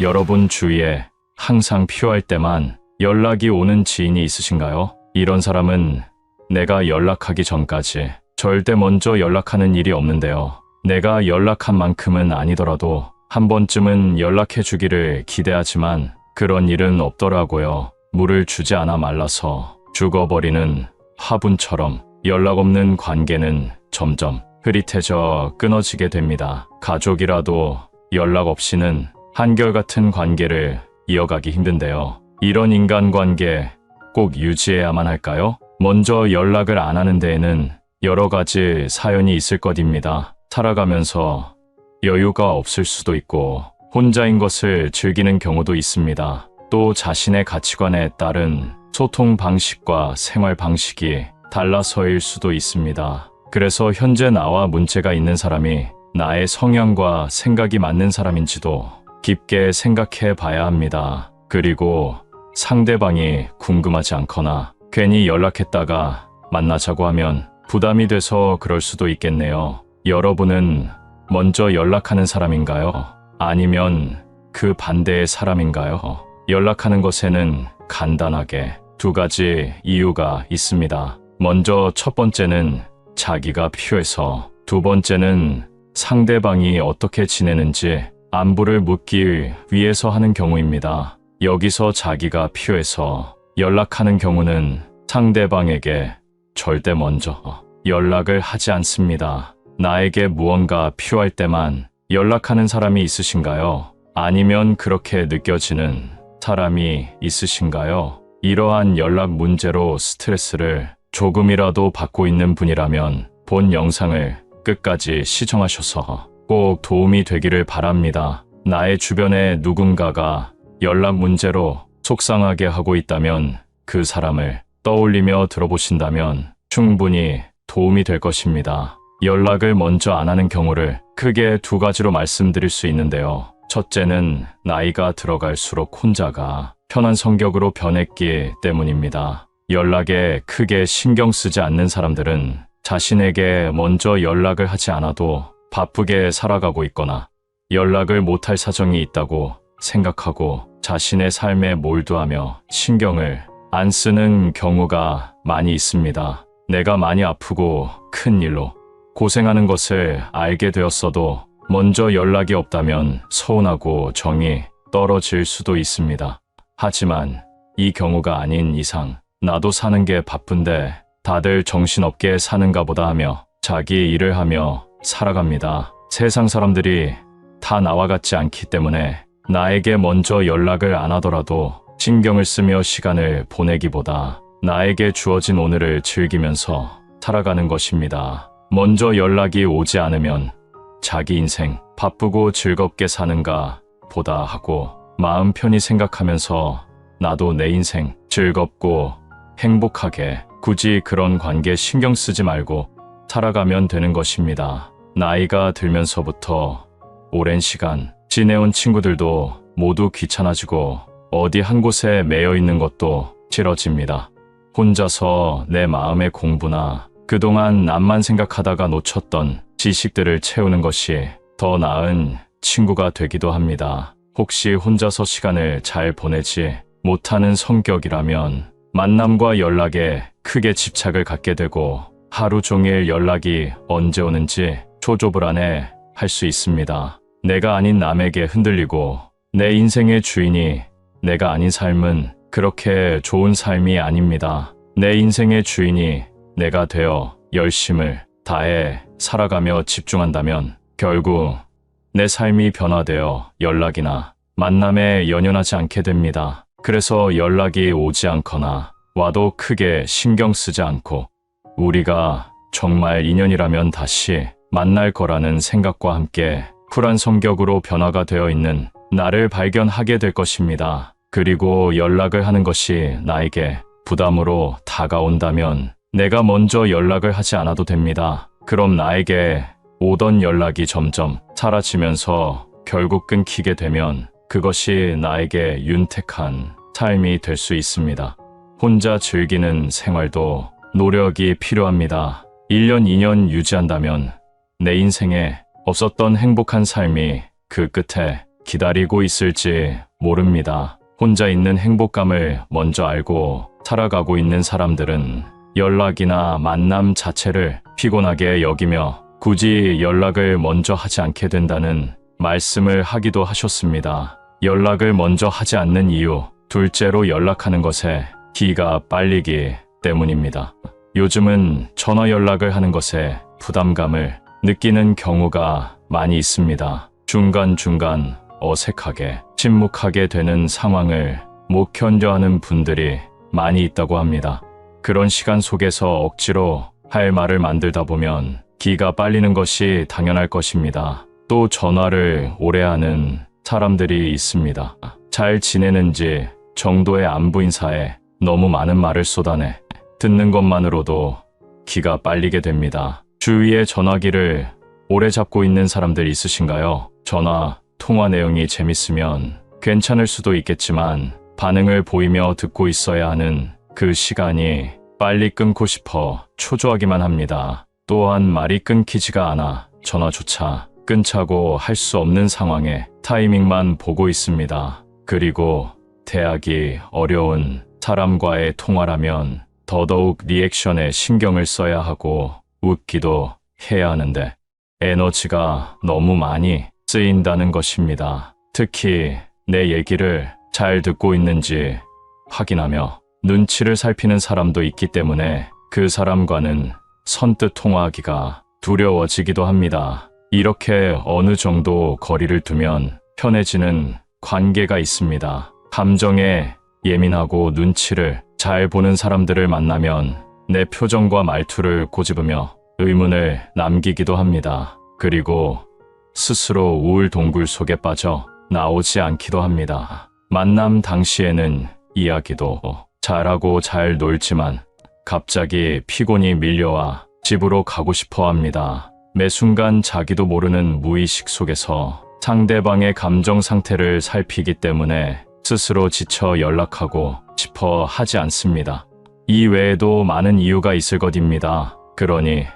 여러분 주위에 항상 필요할 때만 연락이 오는 지인이 있으신가요? 이런 사람은 내가 연락하기 전까지 절대 먼저 연락하는 일이 없는데요. 내가 연락한 만큼은 아니더라도 한 번쯤은 연락해 주기를 기대하지만 그런 일은 없더라고요. 물을 주지 않아 말라서 죽어버리는 화분처럼 연락 없는 관계는 점점 흐릿해져 끊어지게 됩니다. 가족이라도 연락 없이는 한결같은 관계를 이어가기 힘든데요. 이런 인간관계 꼭 유지해야만 할까요? 먼저 연락을 안 하는 데에는 여러 가지 사연이 있을 것입니다. 살아가면서 여유가 없을 수도 있고 혼자인 것을 즐기는 경우도 있습니다. 또 자신의 가치관에 따른 소통 방식과 생활 방식이 달라서일 수도 있습니다. 그래서 현재 나와 문제가 있는 사람이 나의 성향과 생각이 맞는 사람인지도 깊게 생각해 봐야 합니다. 그리고 상대방이 궁금하지 않거나 괜히 연락했다가 만나자고 하면 부담이 돼서 그럴 수도 있겠네요. 여러분은 먼저 연락하는 사람인가요? 아니면 그 반대의 사람인가요? 연락하는 것에는 간단하게 두 가지 이유가 있습니다. 먼저 첫 번째는 자기가 필요해서, 두 번째는 상대방이 어떻게 지내는지 안부를 묻기 위해서 하는 경우입니다. 여기서 자기가 필요해서 연락하는 경우는 상대방에게 절대 먼저 연락을 하지 않습니다. 나에게 무언가 필요할 때만 연락하는 사람이 있으신가요? 아니면 그렇게 느껴지는 사람이 있으신가요? 이러한 연락 문제로 스트레스를 조금이라도 받고 있는 분이라면 본 영상을 끝까지 시청하셔서 꼭 도움이 되기를 바랍니다. 나의 주변에 누군가가 연락 문제로 속상하게 하고 있다면 그 사람을 떠올리며 들어보신다면 충분히 도움이 될 것입니다. 연락을 먼저 안 하는 경우를 크게 두 가지로 말씀드릴 수 있는데요. 첫째는 나이가 들어갈수록 혼자가 편한 성격으로 변했기 때문입니다. 연락에 크게 신경 쓰지 않는 사람들은 자신에게 먼저 연락을 하지 않아도 바쁘게 살아가고 있거나 연락을 못할 사정이 있다고 생각하고 자신의 삶에 몰두하며 신경을 안 쓰는 경우가 많이 있습니다. 내가 많이 아프고 큰 일로 고생하는 것을 알게 되었어도 먼저 연락이 없다면 서운하고 정이 떨어질 수도 있습니다. 하지만 이 경우가 아닌 이상 나도 사는 게 바쁜데 다들 정신없게 사는가 보다 하며 자기 일을 하며 살아갑니다. 세상 사람들이 다 나와 같지 않기 때문에 나에게 먼저 연락을 안 하더라도 신경을 쓰며 시간을 보내기보다 나에게 주어진 오늘을 즐기면서 살아가는 것입니다. 먼저 연락이 오지 않으면 자기 인생 바쁘고 즐겁게 사는가 보다 하고 마음 편히 생각하면서 나도 내 인생 즐겁고 행복하게 굳이 그런 관계 신경 쓰지 말고 살아가면 되는 것입니다. 나이가 들면서부터 오랜 시간 지내온 친구들도 모두 귀찮아지고 어디 한 곳에 매여 있는 것도 싫어집니다. 혼자서 내 마음의 공부나 그동안 남만 생각하다가 놓쳤던 지식들을 채우는 것이 더 나은 친구가 되기도 합니다. 혹시 혼자서 시간을 잘 보내지 못하는 성격이라면 만남과 연락에 크게 집착을 갖게 되고 하루 종일 연락이 언제 오는지 초조불안해 할 수 있습니다. 내가 아닌 남에게 흔들리고 내 인생의 주인이 내가 아닌 삶은 그렇게 좋은 삶이 아닙니다. 내 인생의 주인이 내가 되어 열심을 다해 살아가며 집중한다면 결국 내 삶이 변화되어 연락이나 만남에 연연하지 않게 됩니다. 그래서 연락이 오지 않거나 와도 크게 신경 쓰지 않고 우리가 정말 인연이라면 다시 만날 거라는 생각과 함께 쿨한 성격으로 변화가 되어 있는 나를 발견하게 될 것입니다. 그리고 연락을 하는 것이 나에게 부담으로 다가온다면 내가 먼저 연락을 하지 않아도 됩니다. 그럼 나에게 오던 연락이 점점 사라지면서 결국 끊기게 되면 그것이 나에게 윤택한 삶이 될 수 있습니다. 혼자 즐기는 생활도 노력이 필요합니다. 1년, 2년 유지한다면 내 인생에 없었던 행복한 삶이 그 끝에 기다리고 있을지 모릅니다. 혼자 있는 행복감을 먼저 알고 살아가고 있는 사람들은 연락이나 만남 자체를 피곤하게 여기며 굳이 연락을 먼저 하지 않게 된다는 말씀을 하기도 하셨습니다. 연락을 먼저 하지 않는 이유, 둘째로 연락하는 것에 기가 빨리기 때문입니다. 요즘은 전화 연락을 하는 것에 부담감을 느끼는 경우가 많이 있습니다. 중간중간 어색하게 침묵하게 되는 상황을 못 견뎌하는 분들이 많이 있다고 합니다. 그런 시간 속에서 억지로 할 말을 만들다 보면 기가 빨리는 것이 당연할 것입니다. 또 전화를 오래 하는 사람들이 있습니다. 잘 지내는지 정도의 안부 인사에 너무 많은 말을 쏟아내 듣는 것만으로도 기가 빨리게 됩니다. 주위에 전화기를 오래 잡고 있는 사람들 있으신가요? 전화, 통화 내용이 재밌으면 괜찮을 수도 있겠지만 반응을 보이며 듣고 있어야 하는 그 시간이 빨리 끊고 싶어 초조하기만 합니다. 또한 말이 끊기지가 않아 전화조차 끊자고 할 수 없는 상황에 타이밍만 보고 있습니다. 그리고 대하기 어려운 사람과의 통화라면 더더욱 리액션에 신경을 써야 하고 웃기도 해야 하는데 에너지가 너무 많이 쓰인다는 것입니다. 특히 내 얘기를 잘 듣고 있는지 확인하며 눈치를 살피는 사람도 있기 때문에 그 사람과는 선뜻 통화하기가 두려워지기도 합니다. 이렇게 어느 정도 거리를 두면 편해지는 관계가 있습니다. 감정에 예민하고 눈치를 잘 보는 사람들을 만나면 내 표정과 말투를 꼬집으며 의문을 남기기도 합니다. 그리고 스스로 우울 동굴 속에 빠져 나오지 않기도 합니다. 만남 당시에는 이야기도 잘하고 잘 놀지만 갑자기 피곤이 밀려와 집으로 가고 싶어 합니다. 매 순간 자기도 모르는 무의식 속에서 상대방의 감정 상태를 살피기 때문에 스스로 지쳐 연락하고 싶어 하지 않습니다. 이 외에도 많은 이유가 있을 것입니다. 그러니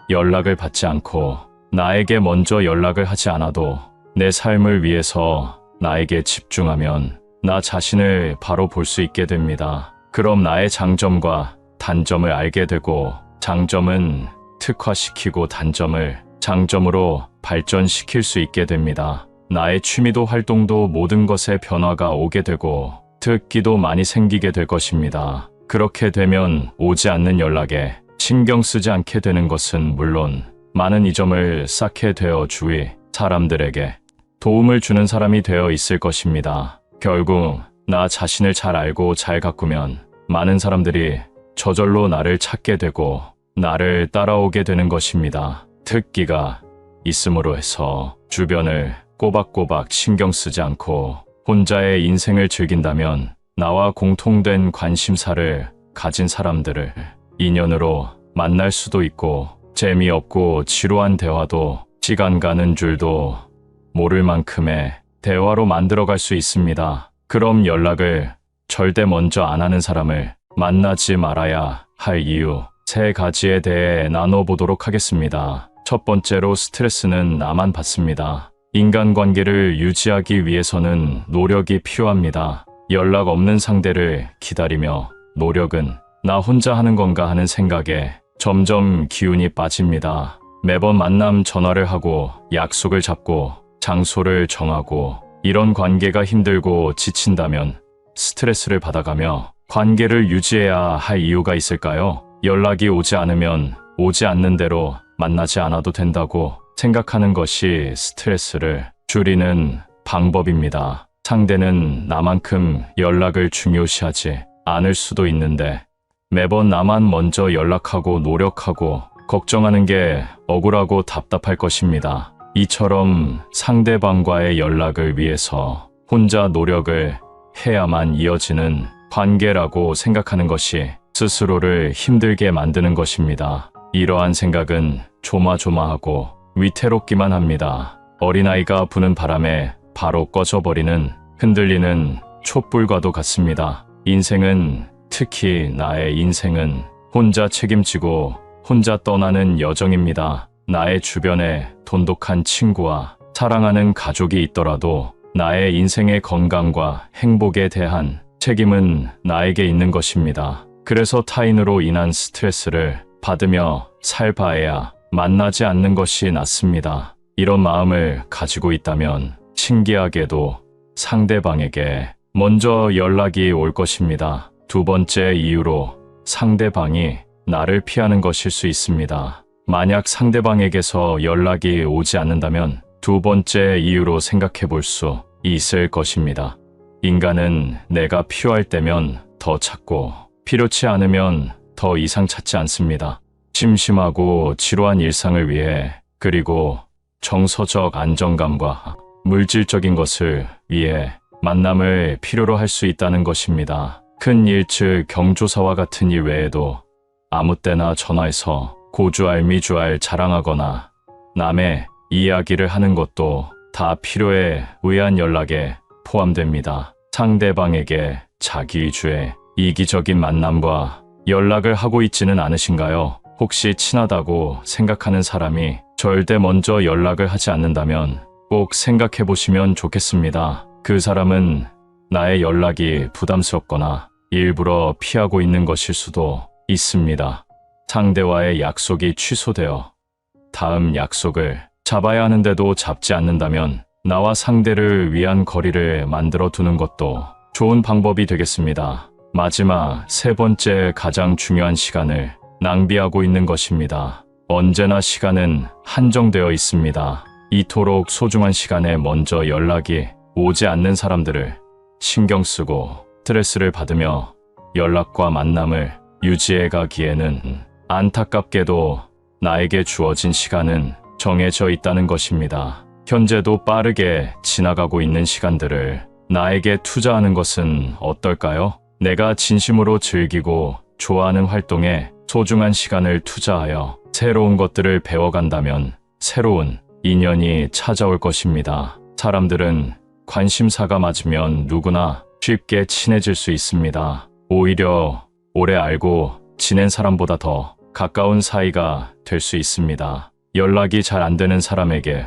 연락을 받지 않고 나에게 먼저 연락을 하지 않아도 내 삶을 위해서 나에게 집중하면 나 자신을 바로 볼 수 있게 됩니다. 그럼 나의 장점과 단점을 알게 되고 장점은 특화시키고 단점을 장점으로 발전시킬 수 있게 됩니다. 나의 취미도 활동도 모든 것에 변화가 오게 되고 특기도 많이 생기게 될 것입니다. 그렇게 되면 오지 않는 연락에 신경 쓰지 않게 되는 것은 물론 많은 이점을 쌓게 되어 주위 사람들에게 도움을 주는 사람이 되어 있을 것입니다. 결국 나 자신을 잘 알고 잘 가꾸면 많은 사람들이 저절로 나를 찾게 되고 나를 따라오게 되는 것입니다. 특기가 있음으로 해서 주변을 꼬박꼬박 신경 쓰지 않고 혼자의 인생을 즐긴다면 나와 공통된 관심사를 가진 사람들을 인연으로 만날 수도 있고 재미없고 지루한 대화도 시간 가는 줄도 모를 만큼의 대화로 만들어갈 수 있습니다. 그럼 연락을 절대 먼저 안 하는 사람을 만나지 말아야 할 이유 3가지에 대해 나눠보도록 하겠습니다. 첫 번째로 스트레스는 나만 받습니다. 인간관계를 유지하기 위해서는 노력이 필요합니다. 연락 없는 상대를 기다리며 노력은 나 혼자 하는 건가 하는 생각에 점점 기운이 빠집니다. 매번 만남 전화를 하고 약속을 잡고 장소를 정하고 이런 관계가 힘들고 지친다면 스트레스를 받아가며 관계를 유지해야 할 이유가 있을까요? 연락이 오지 않으면 오지 않는 대로 만나지 않아도 된다고 생각하는 것이 스트레스를 줄이는 방법입니다. 상대는 나만큼 연락을 중요시하지 않을 수도 있는데 매번 나만 먼저 연락하고 노력하고 걱정하는 게 억울하고 답답할 것입니다. 이처럼 상대방과의 연락을 위해서 혼자 노력을 해야만 이어지는 관계라고 생각하는 것이 스스로를 힘들게 만드는 것입니다. 이러한 생각은 조마조마하고 위태롭기만 합니다. 어린아이가 부는 바람에 바로 꺼져버리는 흔들리는 촛불과도 같습니다. 인생은, 특히 나의 인생은 혼자 책임지고 혼자 떠나는 여정입니다. 나의 주변에 돈독한 친구와 사랑하는 가족이 있더라도 나의 인생의 건강과 행복에 대한 책임은 나에게 있는 것입니다. 그래서 타인으로 인한 스트레스를 받으며 살 바에야 만나지 않는 것이 낫습니다. 이런 마음을 가지고 있다면 신기하게도 상대방에게 먼저 연락이 올 것입니다. 두 번째 이유로 상대방이 나를 피하는 것일 수 있습니다. 만약 상대방에게서 연락이 오지 않는다면 두 번째 이유로 생각해 볼 수 있을 것입니다. 인간은 내가 필요할 때면 더 찾고 필요치 않으면 더 이상 찾지 않습니다. 심심하고 지루한 일상을 위해, 그리고 정서적 안정감과 물질적인 것을 위해 만남을 필요로 할 수 있다는 것입니다. 큰 일, 즉 경조사와 같은 일 외에도 아무 때나 전화해서 고주알미주알 자랑하거나 남의 이야기를 하는 것도 다 필요에 의한 연락에 포함됩니다. 상대방에게 자기 위주의 이기적인 만남과 연락을 하고 있지는 않으신가요? 혹시 친하다고 생각하는 사람이 절대 먼저 연락을 하지 않는다면 꼭 생각해 보시면 좋겠습니다. 그 사람은 나의 연락이 부담스럽거나 일부러 피하고 있는 것일 수도 있습니다. 상대와의 약속이 취소되어 다음 약속을 잡아야 하는데도 잡지 않는다면 나와 상대를 위한 거리를 만들어 두는 것도 좋은 방법이 되겠습니다. 마지막 세 번째, 가장 중요한 시간을 낭비하고 있는 것입니다. 언제나 시간은 한정되어 있습니다. 이토록 소중한 시간에 먼저 연락이 오지 않는 사람들을 신경 쓰고 스트레스를 받으며 연락과 만남을 유지해 가기에는 안타깝게도 나에게 주어진 시간은 정해져 있다는 것입니다. 현재도 빠르게 지나가고 있는 시간들을 나에게 투자하는 것은 어떨까요? 내가 진심으로 즐기고 좋아하는 활동에 소중한 시간을 투자하여 새로운 것들을 배워간다면 새로운 인연이 찾아올 것입니다. 사람들은 관심사가 맞으면 누구나 쉽게 친해질 수 있습니다. 오히려 오래 알고 지낸 사람보다 더 가까운 사이가 될 수 있습니다. 연락이 잘 안 되는 사람에게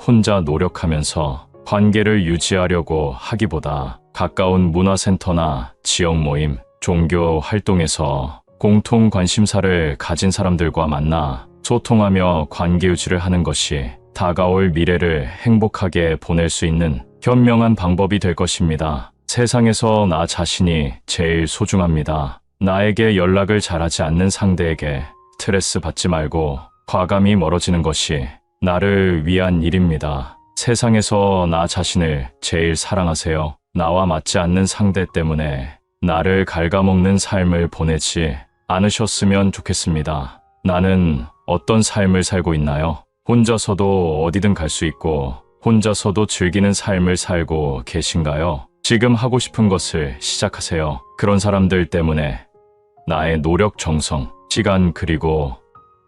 혼자 노력하면서 관계를 유지하려고 하기보다 가까운 문화센터나 지역 모임, 종교 활동에서 공통 관심사를 가진 사람들과 만나 소통하며 관계 유지를 하는 것이 다가올 미래를 행복하게 보낼 수 있는 현명한 방법이 될 것입니다. 세상에서 나 자신이 제일 소중합니다. 나에게 연락을 잘하지 않는 상대에게 스트레스 받지 말고 과감히 멀어지는 것이 나를 위한 일입니다. 세상에서 나 자신을 제일 사랑하세요. 나와 맞지 않는 상대 때문에 나를 갉아먹는 삶을 보내지 않으셨으면 좋겠습니다. 나는 어떤 삶을 살고 있나요? 혼자서도 어디든 갈 수 있고 혼자서도 즐기는 삶을 살고 계신가요? 지금 하고 싶은 것을 시작하세요. 그런 사람들 때문에 나의 노력, 정성, 시간, 그리고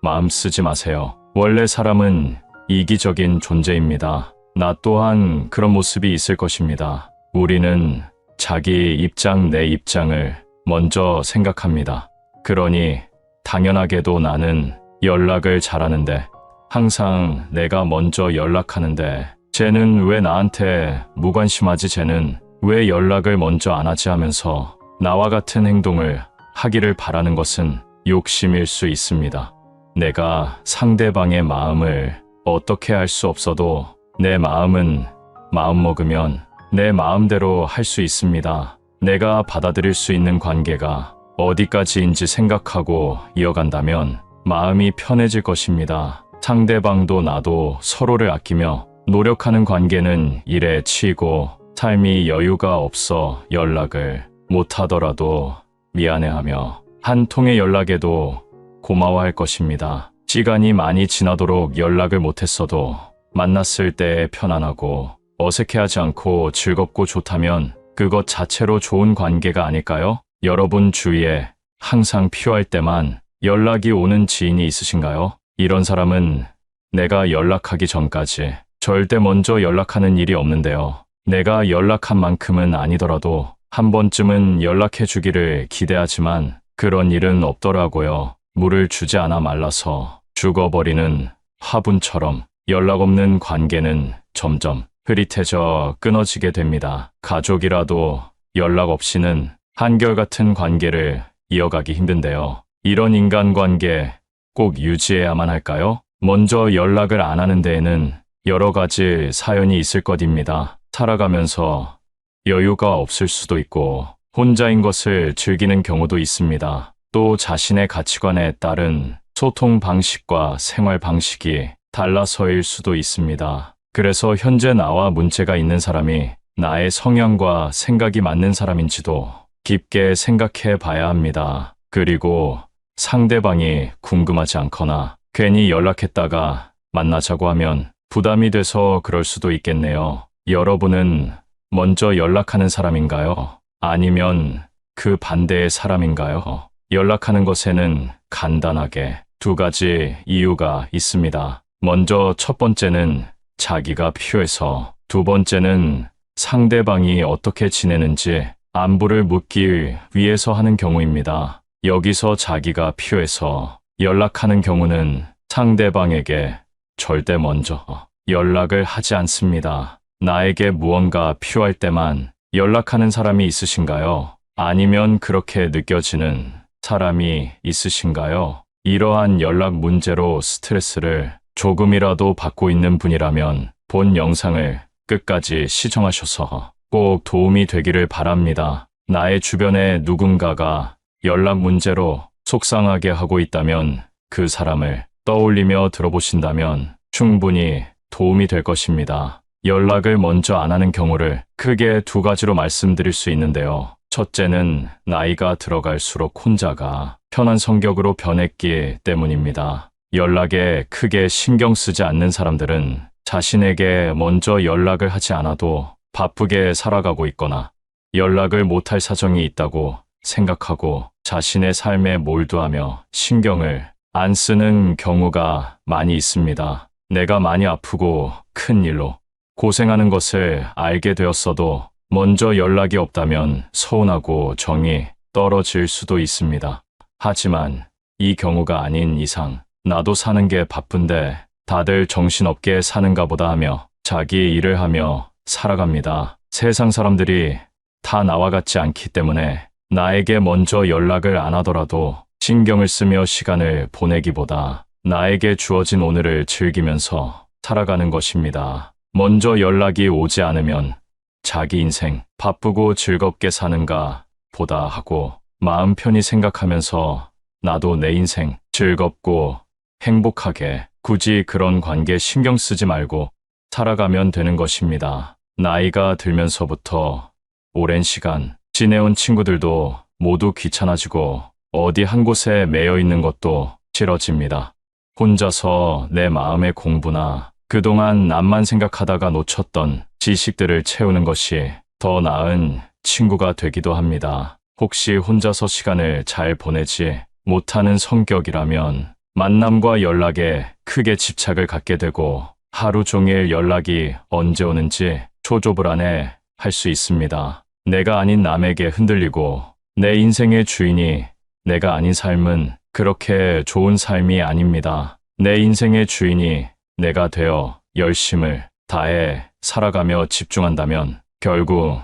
마음 쓰지 마세요. 원래 사람은 이기적인 존재입니다. 나 또한 그런 모습이 있을 것입니다. 우리는 자기 입장, 내 입장을 먼저 생각합니다. 그러니 당연하게도 나는 연락을 잘하는데 항상 내가 먼저 연락하는데 쟤는 왜 나한테 무관심하지, 쟤는 왜 연락을 먼저 안 하지 하면서 나와 같은 행동을 하기를 바라는 것은 욕심일 수 있습니다. 내가 상대방의 마음을 어떻게 할 수 없어도 내 마음은 마음먹으면 내 마음대로 할 수 있습니다. 내가 받아들일 수 있는 관계가 어디까지인지 생각하고 이어간다면 마음이 편해질 것입니다. 상대방도 나도 서로를 아끼며 노력하는 관계는 일에 치이고 삶이 여유가 없어 연락을 못하더라도 미안해하며 한 통의 연락에도 고마워할 것입니다. 시간이 많이 지나도록 연락을 못했어도 만났을 때 편안하고 어색해하지 않고 즐겁고 좋다면 그것 자체로 좋은 관계가 아닐까요? 여러분 주위에 항상 필요할 때만 연락이 오는 지인이 있으신가요? 이런 사람은 내가 연락하기 전까지 절대 먼저 연락하는 일이 없는데요. 내가 연락한 만큼은 아니더라도 한 번쯤은 연락해 주기를 기대하지만 그런 일은 없더라고요. 물을 주지 않아 말라서 죽어버리는 화분처럼 연락 없는 관계는 점점 흐릿해져 끊어지게 됩니다. 가족이라도 연락 없이는 한결같은 관계를 이어가기 힘든데요. 이런 인간관계 꼭 유지해야만 할까요? 먼저 연락을 안 하는 데에는 여러 가지 사연이 있을 것입니다. 살아가면서 여유가 없을 수도 있고 혼자인 것을 즐기는 경우도 있습니다. 또 자신의 가치관에 따른 소통 방식과 생활 방식이 달라서일 수도 있습니다. 그래서 현재 나와 문제가 있는 사람이 나의 성향과 생각이 맞는 사람인지도 깊게 생각해 봐야 합니다. 그리고 상대방이 궁금하지 않거나 괜히 연락했다가 만나자고 하면 부담이 돼서 그럴 수도 있겠네요. 여러분은 먼저 연락하는 사람인가요? 아니면 그 반대의 사람인가요? 연락하는 것에는 간단하게 두 가지 이유가 있습니다. 먼저 첫 번째는 자기가 필요해서, 두 번째는 상대방이 어떻게 지내는지 안부를 묻기 위해서 하는 경우입니다. 여기서 자기가 필요해서 연락하는 경우는 상대방에게 절대 먼저 연락을 하지 않습니다. 나에게 무언가 필요할 때만 연락하는 사람이 있으신가요? 아니면 그렇게 느껴지는 사람이 있으신가요? 이러한 연락 문제로 스트레스를 조금이라도 받고 있는 분이라면 본 영상을 끝까지 시청하셔서 꼭 도움이 되기를 바랍니다. 나의 주변에 누군가가 연락 문제로 속상하게 하고 있다면 그 사람을 떠올리며 들어보신다면 충분히 도움이 될 것입니다. 연락을 먼저 안 하는 경우를 크게 두 가지로 말씀드릴 수 있는데요. 첫째는 나이가 들어갈수록 혼자가 편한 성격으로 변했기 때문입니다. 연락에 크게 신경 쓰지 않는 사람들은 자신에게 먼저 연락을 하지 않아도 바쁘게 살아가고 있거나 연락을 못할 사정이 있다고 생각하고 자신의 삶에 몰두하며 신경을 안 쓰는 경우가 많이 있습니다. 내가 많이 아프고 큰 일로 고생하는 것을 알게 되었어도 먼저 연락이 없다면 서운하고 정이 떨어질 수도 있습니다. 하지만 이 경우가 아닌 이상 나도 사는 게 바쁜데 다들 정신없게 사는가 보다 하며 자기 일을 하며 살아갑니다. 세상 사람들이 다 나와 같지 않기 때문에 나에게 먼저 연락을 안 하더라도 신경을 쓰며 시간을 보내기보다 나에게 주어진 오늘을 즐기면서 살아가는 것입니다. 먼저 연락이 오지 않으면 자기 인생 바쁘고 즐겁게 사는가 보다 하고 마음 편히 생각하면서 나도 내 인생 즐겁고 행복하게 굳이 그런 관계 신경 쓰지 말고 살아가면 되는 것입니다. 나이가 들면서부터 오랜 시간 지내온 친구들도 모두 귀찮아지고 어디 한 곳에 매여 있는 것도 싫어집니다. 혼자서 내 마음의 공부나 그동안 남만 생각하다가 놓쳤던 지식들을 채우는 것이 더 나은 친구가 되기도 합니다. 혹시 혼자서 시간을 잘 보내지 못하는 성격이라면 만남과 연락에 크게 집착을 갖게 되고 하루 종일 연락이 언제 오는지 초조불안해 할 수 있습니다. 내가 아닌 남에게 흔들리고 내 인생의 주인이 내가 아닌 삶은 그렇게 좋은 삶이 아닙니다. 내 인생의 주인이 내가 되어 열심을 다해 살아가며 집중한다면 결국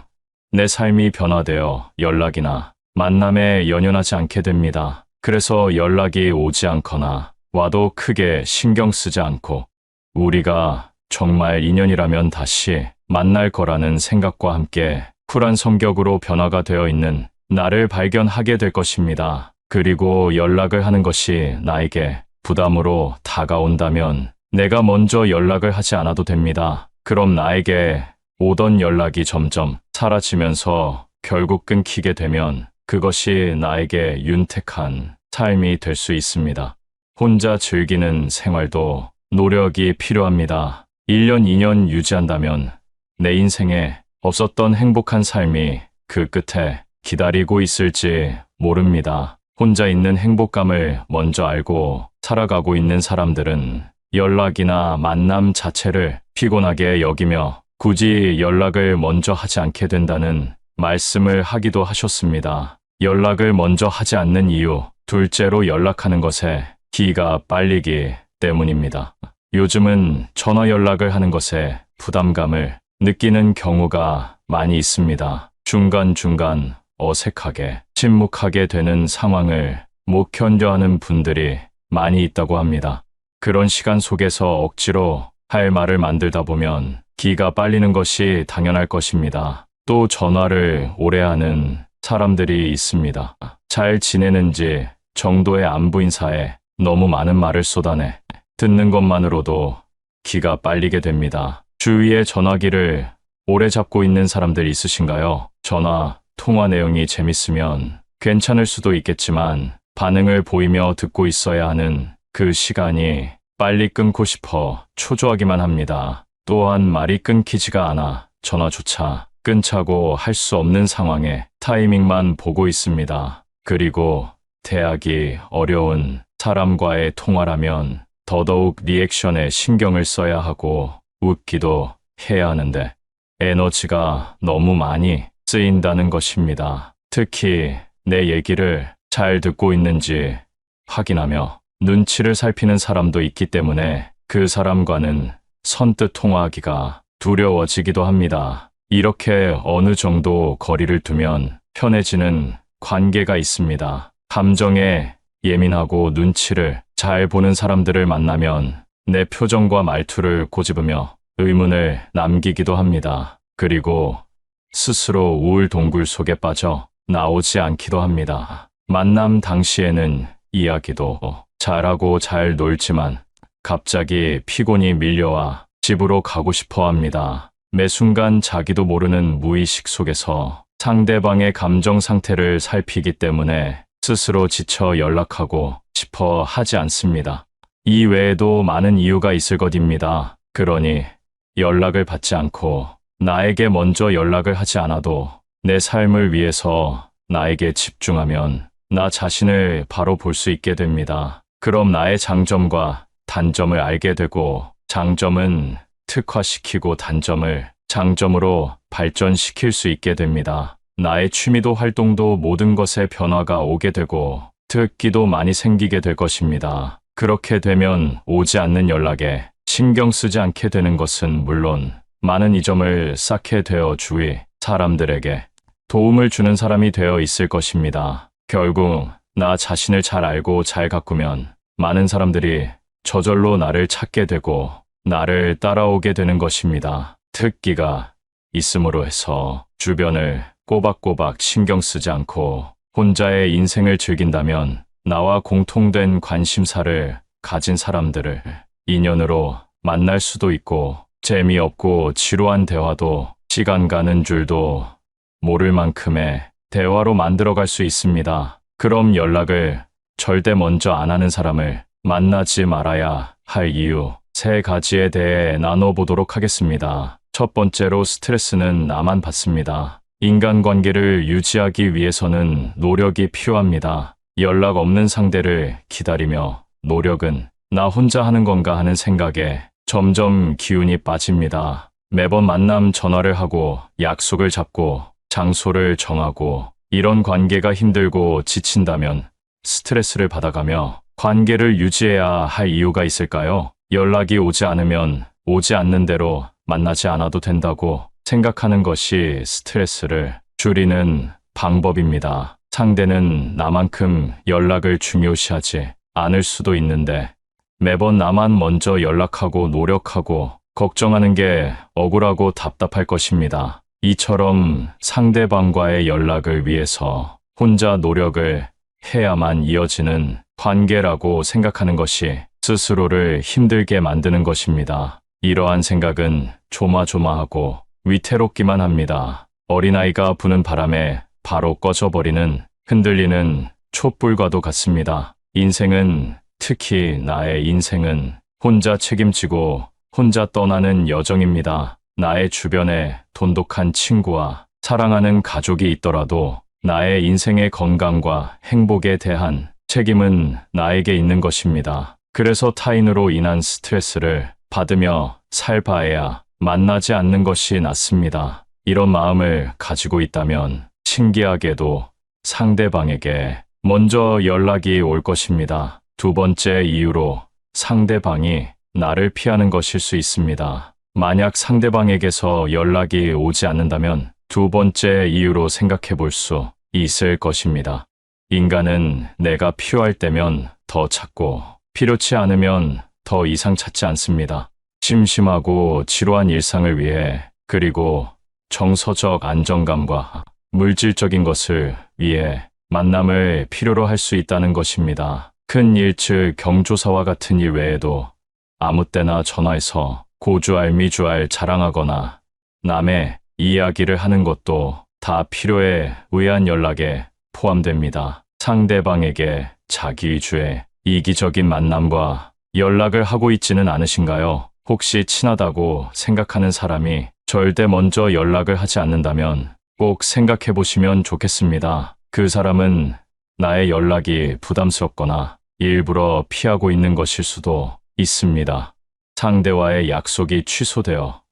내 삶이 변화되어 연락이나 만남에 연연하지 않게 됩니다. 그래서 연락이 오지 않거나 와도 크게 신경 쓰지 않고 우리가 정말 인연이라면 다시 만날 거라는 생각과 함께 쿨한 성격으로 변화가 되어 있는 나를 발견하게 될 것입니다. 그리고 연락을 하는 것이 나에게 부담으로 다가온다면 내가 먼저 연락을 하지 않아도 됩니다. 그럼 나에게 오던 연락이 점점 사라지면서 결국 끊기게 되면 그것이 나에게 윤택한 삶이 될 수 있습니다. 혼자 즐기는 생활도 노력이 필요합니다. 1년, 2년 유지한다면 내 인생에 없었던 행복한 삶이 그 끝에 기다리고 있을지 모릅니다. 혼자 있는 행복감을 먼저 알고 살아가고 있는 사람들은 연락이나 만남 자체를 피곤하게 여기며 굳이 연락을 먼저 하지 않게 된다는 말씀을 하기도 하셨습니다. 연락을 먼저 하지 않는 이유, 둘째로 연락하는 것에 기가 빨리기 때문입니다. 요즘은 전화 연락을 하는 것에 부담감을 느끼는 경우가 많이 있습니다. 중간중간 어색하게, 침묵하게 되는 상황을 못 견뎌하는 분들이 많이 있다고 합니다. 그런 시간 속에서 억지로 할 말을 만들다 보면 기가 빨리는 것이 당연할 것입니다. 또 전화를 오래 하는 사람들이 있습니다. 잘 지내는지 정도의 안부 인사에 너무 많은 말을 쏟아내 듣는 것만으로도 기가 빨리게 됩니다. 주위에 전화기를 오래 잡고 있는 사람들 있으신가요? 전화, 통화 내용이 재밌으면 괜찮을 수도 있겠지만 반응을 보이며 듣고 있어야 하는 그 시간이 빨리 끊고 싶어 초조하기만 합니다. 또한 말이 끊기지가 않아 전화조차 끊자고 할 수 없는 상황에 타이밍만 보고 있습니다. 그리고 대하기 어려운 사람과의 통화라면 더더욱 리액션에 신경을 써야 하고 웃기도 해야 하는데 에너지가 너무 많이 쓰인다는 것입니다. 특히 내 얘기를 잘 듣고 있는지 확인하며 눈치를 살피는 사람도 있기 때문에 그 사람과는 선뜻 통화하기가 두려워지기도 합니다. 이렇게 어느 정도 거리를 두면 편해지는 관계가 있습니다. 감정에 예민하고 눈치를 잘 보는 사람들을 만나면 내 표정과 말투를 꼬집으며 의문을 남기기도 합니다. 그리고 스스로 우울 동굴 속에 빠져 나오지 않기도 합니다. 만남 당시에는 이야기도 잘하고 잘 놀지만 갑자기 피곤이 밀려와 집으로 가고 싶어 합니다. 매 순간 자기도 모르는 무의식 속에서 상대방의 감정 상태를 살피기 때문에 스스로 지쳐 연락하고 싶어 하지 않습니다. 이 외에도 많은 이유가 있을 것입니다. 그러니 연락을 받지 않고 나에게 먼저 연락을 하지 않아도 내 삶을 위해서 나에게 집중하면 나 자신을 바로 볼 수 있게 됩니다. 그럼 나의 장점과 단점을 알게 되고 장점은 특화시키고 단점을 장점으로 발전시킬 수 있게 됩니다. 나의 취미도 활동도 모든 것에 변화가 오게 되고 특기도 많이 생기게 될 것입니다. 그렇게 되면 오지 않는 연락에 신경 쓰지 않게 되는 것은 물론 많은 이점을 쌓게 되어 주위 사람들에게 도움을 주는 사람이 되어 있을 것입니다. 결국 나 자신을 잘 알고 잘 가꾸면 많은 사람들이 저절로 나를 찾게 되고 나를 따라오게 되는 것입니다. 특기가 있음으로 해서 주변을 꼬박꼬박 신경 쓰지 않고 혼자의 인생을 즐긴다면 나와 공통된 관심사를 가진 사람들을 인연으로 만날 수도 있고 재미없고 지루한 대화도 시간 가는 줄도 모를 만큼의 대화로 만들어갈 수 있습니다. 그럼 연락을 절대 먼저 안 하는 사람을 만나지 말아야 할 이유 3가지에 대해 나눠보도록 하겠습니다. 첫 번째로 스트레스는 나만 받습니다. 인간관계를 유지하기 위해서는 노력이 필요합니다. 연락 없는 상대를 기다리며 노력은 나 혼자 하는 건가 하는 생각에 점점 기운이 빠집니다. 매번 만남 전화를 하고 약속을 잡고 장소를 정하고 이런 관계가 힘들고 지친다면 스트레스를 받아가며 관계를 유지해야 할 이유가 있을까요? 연락이 오지 않으면 오지 않는 대로 만나지 않아도 된다고 생각하는 것이 스트레스를 줄이는 방법입니다. 상대는 나만큼 연락을 중요시하지 않을 수도 있는데 매번 나만 먼저 연락하고 노력하고 걱정하는 게 억울하고 답답할 것입니다. 이처럼 상대방과의 연락을 위해서 혼자 노력을 해야만 이어지는 관계라고 생각하는 것이 스스로를 힘들게 만드는 것입니다. 이러한 생각은 조마조마하고 위태롭기만 합니다. 어린아이가 부는 바람에 바로 꺼져버리는 흔들리는 촛불과도 같습니다. 인생은, 특히 나의 인생은 혼자 책임지고 혼자 떠나는 여정입니다. 나의 주변에 돈독한 친구와 사랑하는 가족이 있더라도 나의 인생의 건강과 행복에 대한 책임은 나에게 있는 것입니다. 그래서 타인으로 인한 스트레스를 받으며 살 바에야 만나지 않는 것이 낫습니다. 이런 마음을 가지고 있다면 신기하게도 상대방에게 먼저 연락이 올 것입니다. 두 번째 이유로 상대방이 나를 피하는 것일 수 있습니다. 만약 상대방에게서 연락이 오지 않는다면 두 번째 이유로 생각해 볼 수 있을 것입니다. 인간은 내가 필요할 때면 더 찾고 필요치 않으면 더 이상 찾지 않습니다. 심심하고 지루한 일상을 위해, 그리고 정서적 안정감과 물질적인 것을 위해 만남을 필요로 할 수 있다는 것입니다. 큰 일, 즉 경조사와 같은 일 외에도 아무 때나 전화해서 고주알미주알 자랑하거나 남의 이야기를 하는 것도 다 필요에 의한 연락에 포함됩니다. 상대방에게 자기 위주의 이기적인 만남과 연락을 하고 있지는 않으신가요? 혹시 친하다고 생각하는 사람이 절대 먼저 연락을 하지 않는다면 꼭 생각해 보시면 좋겠습니다. 그 사람은 나의 연락이 부담스럽거나 일부러 피하고 있는 것일 수도 있습니다. 상대와의 약속이 취소되어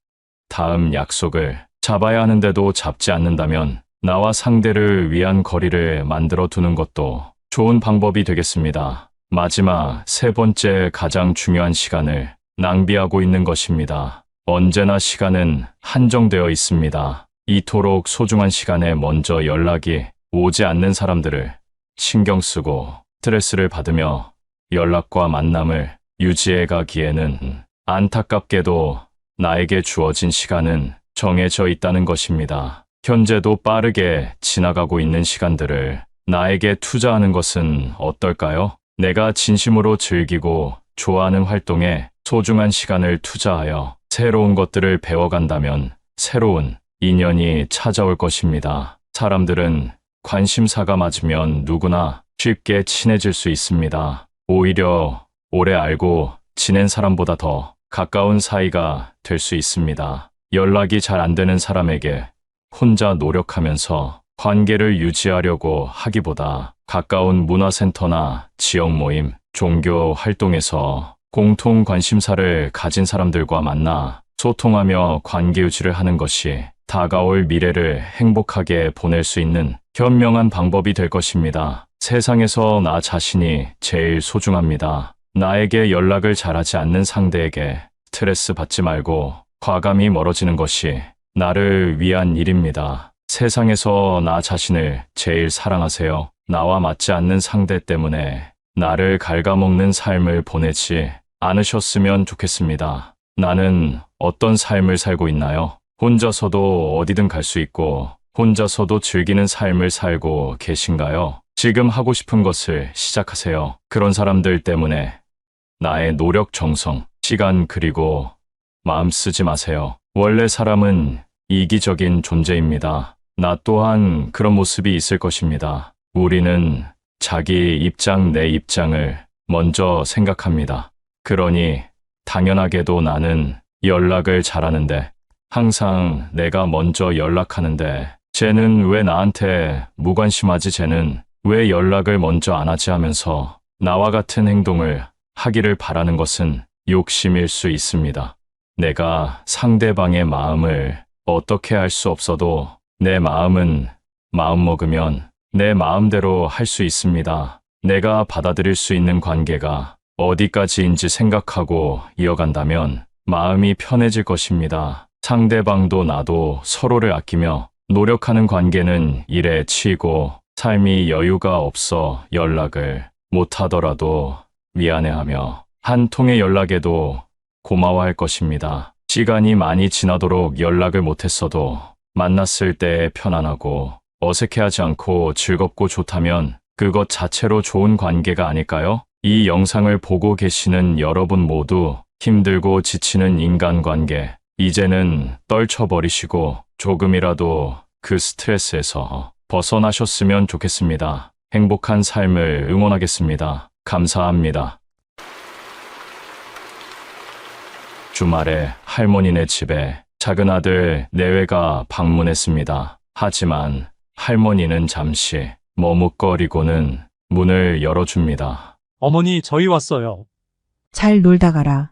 다음 약속을 잡아야 하는데도 잡지 않는다면 나와 상대를 위한 거리를 만들어 두는 것도 좋은 방법이 되겠습니다. 마지막 세 번째, 가장 중요한 시간을 낭비하고 있는 것입니다. 언제나 시간은 한정되어 있습니다. 이토록 소중한 시간에 먼저 연락이 오지 않는 사람들을 신경 쓰고 스트레스를 받으며 연락과 만남을 유지해 가기에는 안타깝게도 나에게 주어진 시간은 정해져 있다는 것입니다. 현재도 빠르게 지나가고 있는 시간들을 나에게 투자하는 것은 어떨까요? 내가 진심으로 즐기고 좋아하는 활동에 소중한 시간을 투자하여 새로운 것들을 배워간다면 새로운 인연이 찾아올 것입니다. 사람들은 관심사가 맞으면 누구나 쉽게 친해질 수 있습니다. 오히려 오래 알고 지낸 사람보다 더 가까운 사이가 될 수 있습니다. 연락이 잘 안 되는 사람에게 혼자 노력하면서 관계를 유지하려고 하기보다 가까운 문화센터나 지역 모임, 종교 활동에서 공통 관심사를 가진 사람들과 만나 소통하며 관계 유지를 하는 것이 다가올 미래를 행복하게 보낼 수 있는 현명한 방법이 될 것입니다. 세상에서 나 자신이 제일 소중합니다. 나에게 연락을 잘하지 않는 상대에게 스트레스 받지 말고 과감히 멀어지는 것이 나를 위한 일입니다. 세상에서 나 자신을 제일 사랑하세요. 나와 맞지 않는 상대 때문에 나를 갉아먹는 삶을 보내지 않으셨으면 좋겠습니다. 나는 어떤 삶을 살고 있나요? 혼자서도 어디든 갈 수 있고 혼자서도 즐기는 삶을 살고 계신가요? 지금 하고 싶은 것을 시작하세요. 그런 사람들 때문에 나의 노력, 정성, 시간, 그리고 마음 쓰지 마세요. 원래 사람은 이기적인 존재입니다. 나 또한 그런 모습이 있을 것입니다. 우리는 자기 입장, 내 입장을 먼저 생각합니다. 그러니 당연하게도 나는 연락을 잘하는데 항상 내가 먼저 연락하는데 쟤는 왜 나한테 무관심하지, 쟤는 왜 연락을 먼저 안 하지 하면서 나와 같은 행동을 하기를 바라는 것은 욕심일 수 있습니다. 내가 상대방의 마음을 어떻게 할 수 없어도 내 마음은 마음먹으면 내 마음대로 할 수 있습니다. 내가 받아들일 수 있는 관계가 어디까지인지 생각하고 이어간다면 마음이 편해질 것입니다. 상대방도 나도 서로를 아끼며 노력하는 관계는 일에 치이고 삶이 여유가 없어 연락을 못하더라도 미안해하며 한 통의 연락에도 고마워할 것입니다. 시간이 많이 지나도록 연락을 못했어도 만났을 때 편안하고 어색해하지 않고 즐겁고 좋다면 그것 자체로 좋은 관계가 아닐까요? 이 영상을 보고 계시는 여러분 모두 힘들고 지치는 인간관계, 이제는 떨쳐버리시고 조금이라도 그 스트레스에서 벗어나셨으면 좋겠습니다. 행복한 삶을 응원하겠습니다. 감사합니다. 주말에 할머니네 집에 작은 아들 내외가 방문했습니다. 하지만 할머니는 잠시 머뭇거리고는 문을 열어줍니다. 어머니, 저희 왔어요. 잘 놀다 가라.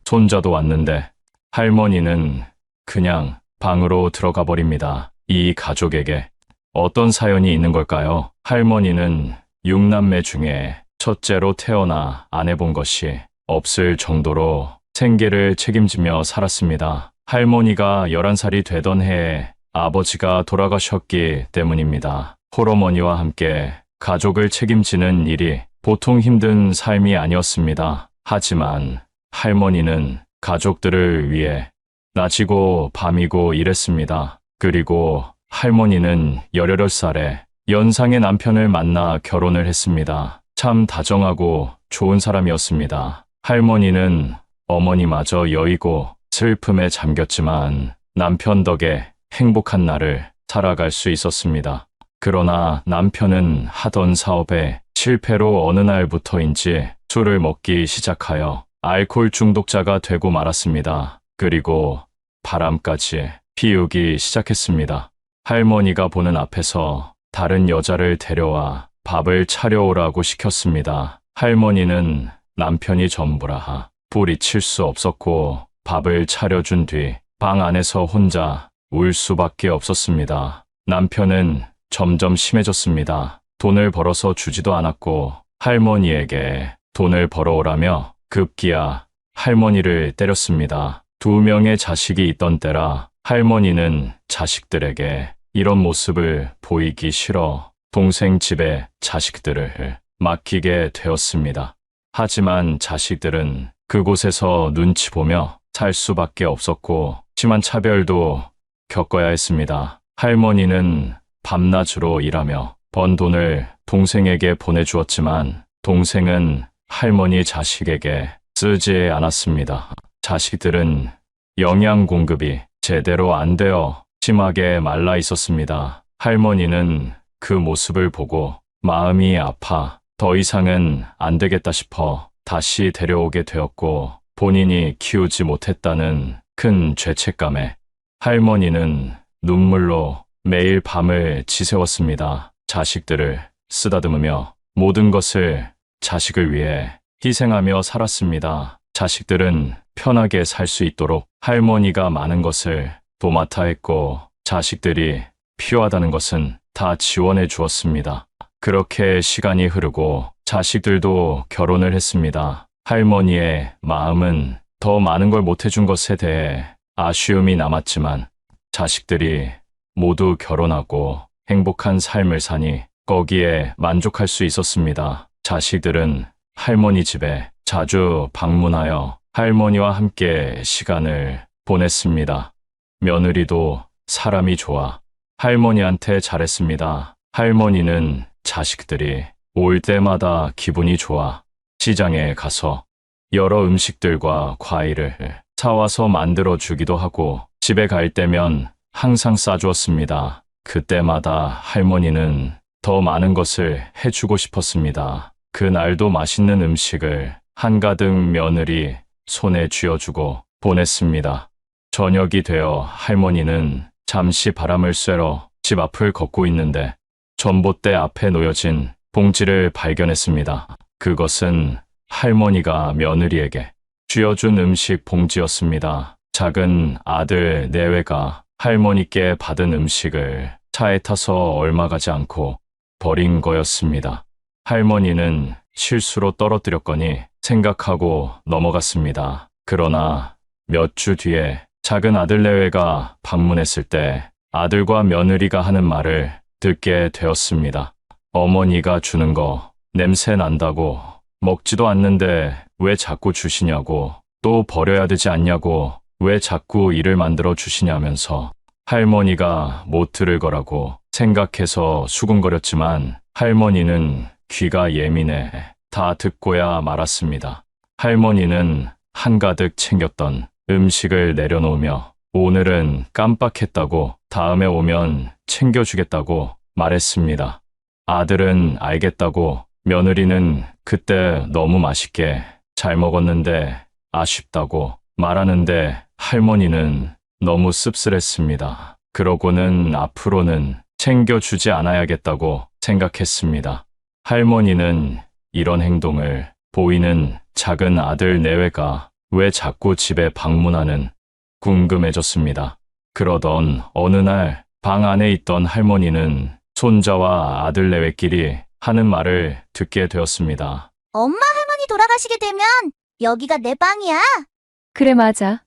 손자도 왔는데 할머니는 그냥 방으로 들어가 버립니다. 이 가족에게 어떤 사연이 있는 걸까요? 할머니는 6남매 중에 첫째로 태어나 안 해본 것이 없을 정도로 생계를 책임지며 살았습니다. 할머니가 11살이 되던 해에 아버지가 돌아가셨기 때문입니다. 홀어머니와 함께 가족을 책임지는 일이 보통 힘든 삶이 아니었습니다. 하지만 할머니는 가족들을 위해 낮이고 밤이고 일했습니다. 그리고 할머니는 18살에 연상의 남편을 만나 결혼을 했습니다. 참 다정하고 좋은 사람이었습니다. 할머니는 어머니마저 여의고 슬픔에 잠겼지만 남편 덕에 행복한 날을 살아갈 수 있었습니다. 그러나 남편은 하던 사업에 실패로 어느 날부터인지 술을 먹기 시작하여 알코올 중독자가 되고 말았습니다. 그리고 바람까지 피우기 시작했습니다. 할머니가 보는 앞에서 다른 여자를 데려와 밥을 차려오라고 시켰습니다. 할머니는 남편이 전부라 뿌리칠 수 없었고 밥을 차려준 뒤 방 안에서 혼자 울 수밖에 없었습니다. 남편은 점점 심해졌습니다. 돈을 벌어서 주지도 않았고 할머니에게 돈을 벌어오라며 급기야 할머니를 때렸습니다. 2명의 자식이 있던 때라 할머니는 자식들에게 이런 모습을 보이기 싫어 동생 집에 자식들을 맡기게 되었습니다. 하지만 자식들은 그곳에서 눈치 보며 살 수밖에 없었고 심한 차별도 겪어야 했습니다. 할머니는 밤낮으로 일하며 번 돈을 동생에게 보내주었지만 동생은 할머니 자식에게 쓰지 않았습니다. 자식들은 영양 공급이 제대로 안 되어 심하게 말라 있었습니다. 할머니는 그 모습을 보고 마음이 아파 더 이상은 안 되겠다 싶어 다시 데려오게 되었고 본인이 키우지 못했다는 큰 죄책감에 할머니는 눈물로 매일 밤을 지새웠습니다. 자식들을 쓰다듬으며 모든 것을 자식을 위해 희생하며 살았습니다. 자식들은 편하게 살 수 있도록 할머니가 많은 것을 도맡아 했고 자식들이 필요하다는 것은 다 지원해 주었습니다. 그렇게 시간이 흐르고 자식들도 결혼을 했습니다. 할머니의 마음은 더 많은 걸 못해준 것에 대해 아쉬움이 남았지만 자식들이 모두 결혼하고 행복한 삶을 사니 거기에 만족할 수 있었습니다. 자식들은 할머니 집에 자주 방문하여 할머니와 함께 시간을 보냈습니다. 며느리도 사람이 좋아 할머니한테 잘했습니다. 할머니는 자식들이 올 때마다 기분이 좋아 시장에 가서 여러 음식들과 과일을 사와서 만들어 주기도 하고 집에 갈 때면 항상 싸주었습니다. 그때마다 할머니는 더 많은 것을 해주고 싶었습니다. 그날도 맛있는 음식을 한가득 며느리 손에 쥐어주고 보냈습니다. 저녁이 되어 할머니는 잠시 바람을 쐬러 집 앞을 걷고 있는데 전봇대 앞에 놓여진 봉지를 발견했습니다. 그것은 할머니가 며느리에게 쥐어준 음식 봉지였습니다. 작은 아들 내외가 할머니께 받은 음식을 차에 타서 얼마 가지 않고 버린 거였습니다. 할머니는 실수로 떨어뜨렸거니 생각하고 넘어갔습니다. 그러나 몇 주 뒤에 작은 아들 내외가 방문했을 때 아들과 며느리가 하는 말을 듣게 되었습니다. 어머니가 주는 거 냄새 난다고 먹지도 않는데 왜 자꾸 주시냐고 또 버려야 되지 않냐고 왜 자꾸 일을 만들어 주시냐면서 할머니가 못 들을 거라고 생각해서 수군거렸지만 할머니는 귀가 예민해 다 듣고야 말았습니다. 할머니는 한가득 챙겼던 음식을 내려놓으며 오늘은 깜빡했다고 다음에 오면 챙겨주겠다고 말했습니다. 아들은 알겠다고 며느리는 그때 너무 맛있게 잘 먹었는데 아쉽다고 말하는데 할머니는 너무 씁쓸했습니다. 그러고는 앞으로는 챙겨주지 않아야겠다고 생각했습니다. 할머니는 이런 행동을 보이는 작은 아들 내외가 왜 자꾸 집에 방문하는 궁금해졌습니다. 그러던 어느 날 방 안에 있던 할머니는 손자와 아들 내외끼리 하는 말을 듣게 되었습니다. 엄마 할머니 돌아가시게 되면 여기가 내 방이야. 그래, 맞아.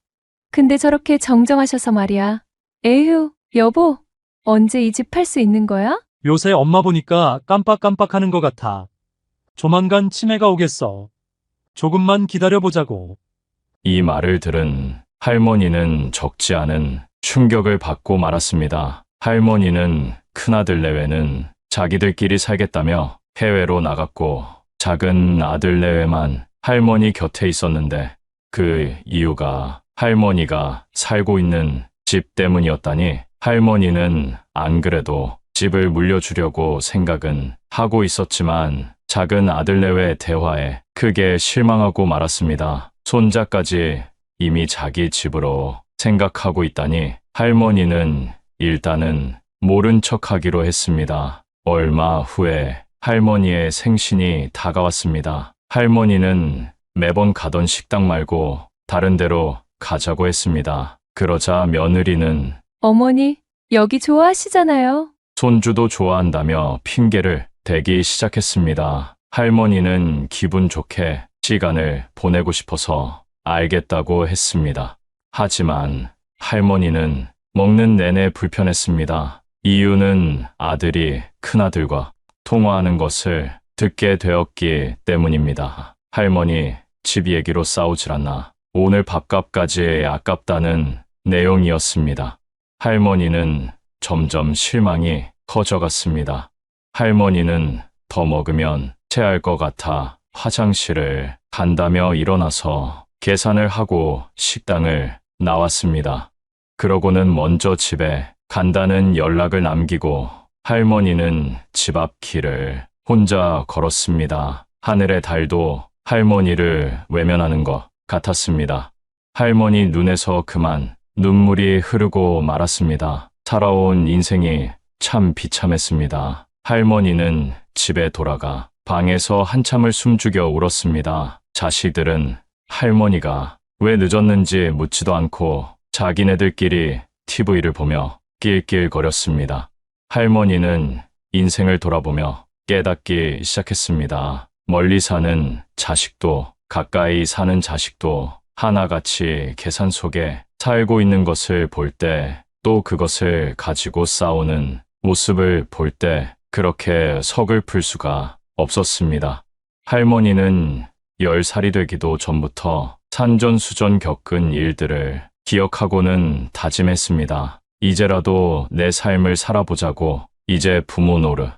근데 저렇게 정정하셔서 말이야. 에휴, 여보, 언제 이 집 팔 수 있는 거야? 요새 엄마 보니까 깜빡깜빡하는 것 같아. 조만간 치매가 오겠어. 조금만 기다려보자고. 이 말을 들은 할머니는 적지 않은 충격을 받고 말았습니다. 할머니는 큰아들 내외는 자기들끼리 살겠다며 해외로 나갔고 작은 아들 내외만 할머니 곁에 있었는데 그 이유가 할머니가 살고 있는 집 때문이었다니 할머니는 안 그래도 집을 물려주려고 생각은 하고 있었지만 작은 아들 내외 대화에 크게 실망하고 말았습니다. 손자까지 이미 자기 집으로 생각하고 있다니 할머니는 일단은 모른 척하기로 했습니다. 얼마 후에 할머니의 생신이 다가왔습니다. 할머니는 매번 가던 식당 말고 다른 데로 가자고 했습니다. 그러자 며느리는 어머니, 여기 좋아하시잖아요. 손주도 좋아한다며 핑계를 대기 시작했습니다. 할머니는 기분 좋게 시간을 보내고 싶어서 알겠다고 했습니다. 하지만 할머니는 먹는 내내 불편했습니다. 이유는 아들이 큰아들과 통화하는 것을 듣게 되었기 때문입니다. 할머니, 집 얘기로 싸우질 않나. 오늘 밥값까지 아깝다는 내용이었습니다. 할머니는 점점 실망이 커져갔습니다. 할머니는 더 먹으면 체할 것 같아 화장실을 간다며 일어나서 계산을 하고 식당을 나왔습니다. 그러고는 먼저 집에 간다는 연락을 남기고 할머니는 집 앞 길을 혼자 걸었습니다. 하늘의 달도 할머니를 외면하는 것 같았습니다. 할머니 눈에서 그만 눈물이 흐르고 말았습니다. 살아온 인생이 참 비참했습니다. 할머니는 집에 돌아가 방에서 한참을 숨죽여 울었습니다. 자식들은 할머니가 왜 늦었는지 묻지도 않고 자기네들끼리 TV를 보며 낄낄거렸습니다. 할머니는 인생을 돌아보며 깨닫기 시작했습니다. 멀리 사는 자식도 가까이 사는 자식도 하나같이 계산 속에 살고 있는 것을 볼 때 또 그것을 가지고 싸우는 모습을 볼 때 그렇게 서글플 수가 없었습니다. 할머니는 10살이 되기도 전부터 산전수전 겪은 일들을 기억하고는 다짐했습니다. 이제라도 내 삶을 살아보자고, 이제 부모 노릇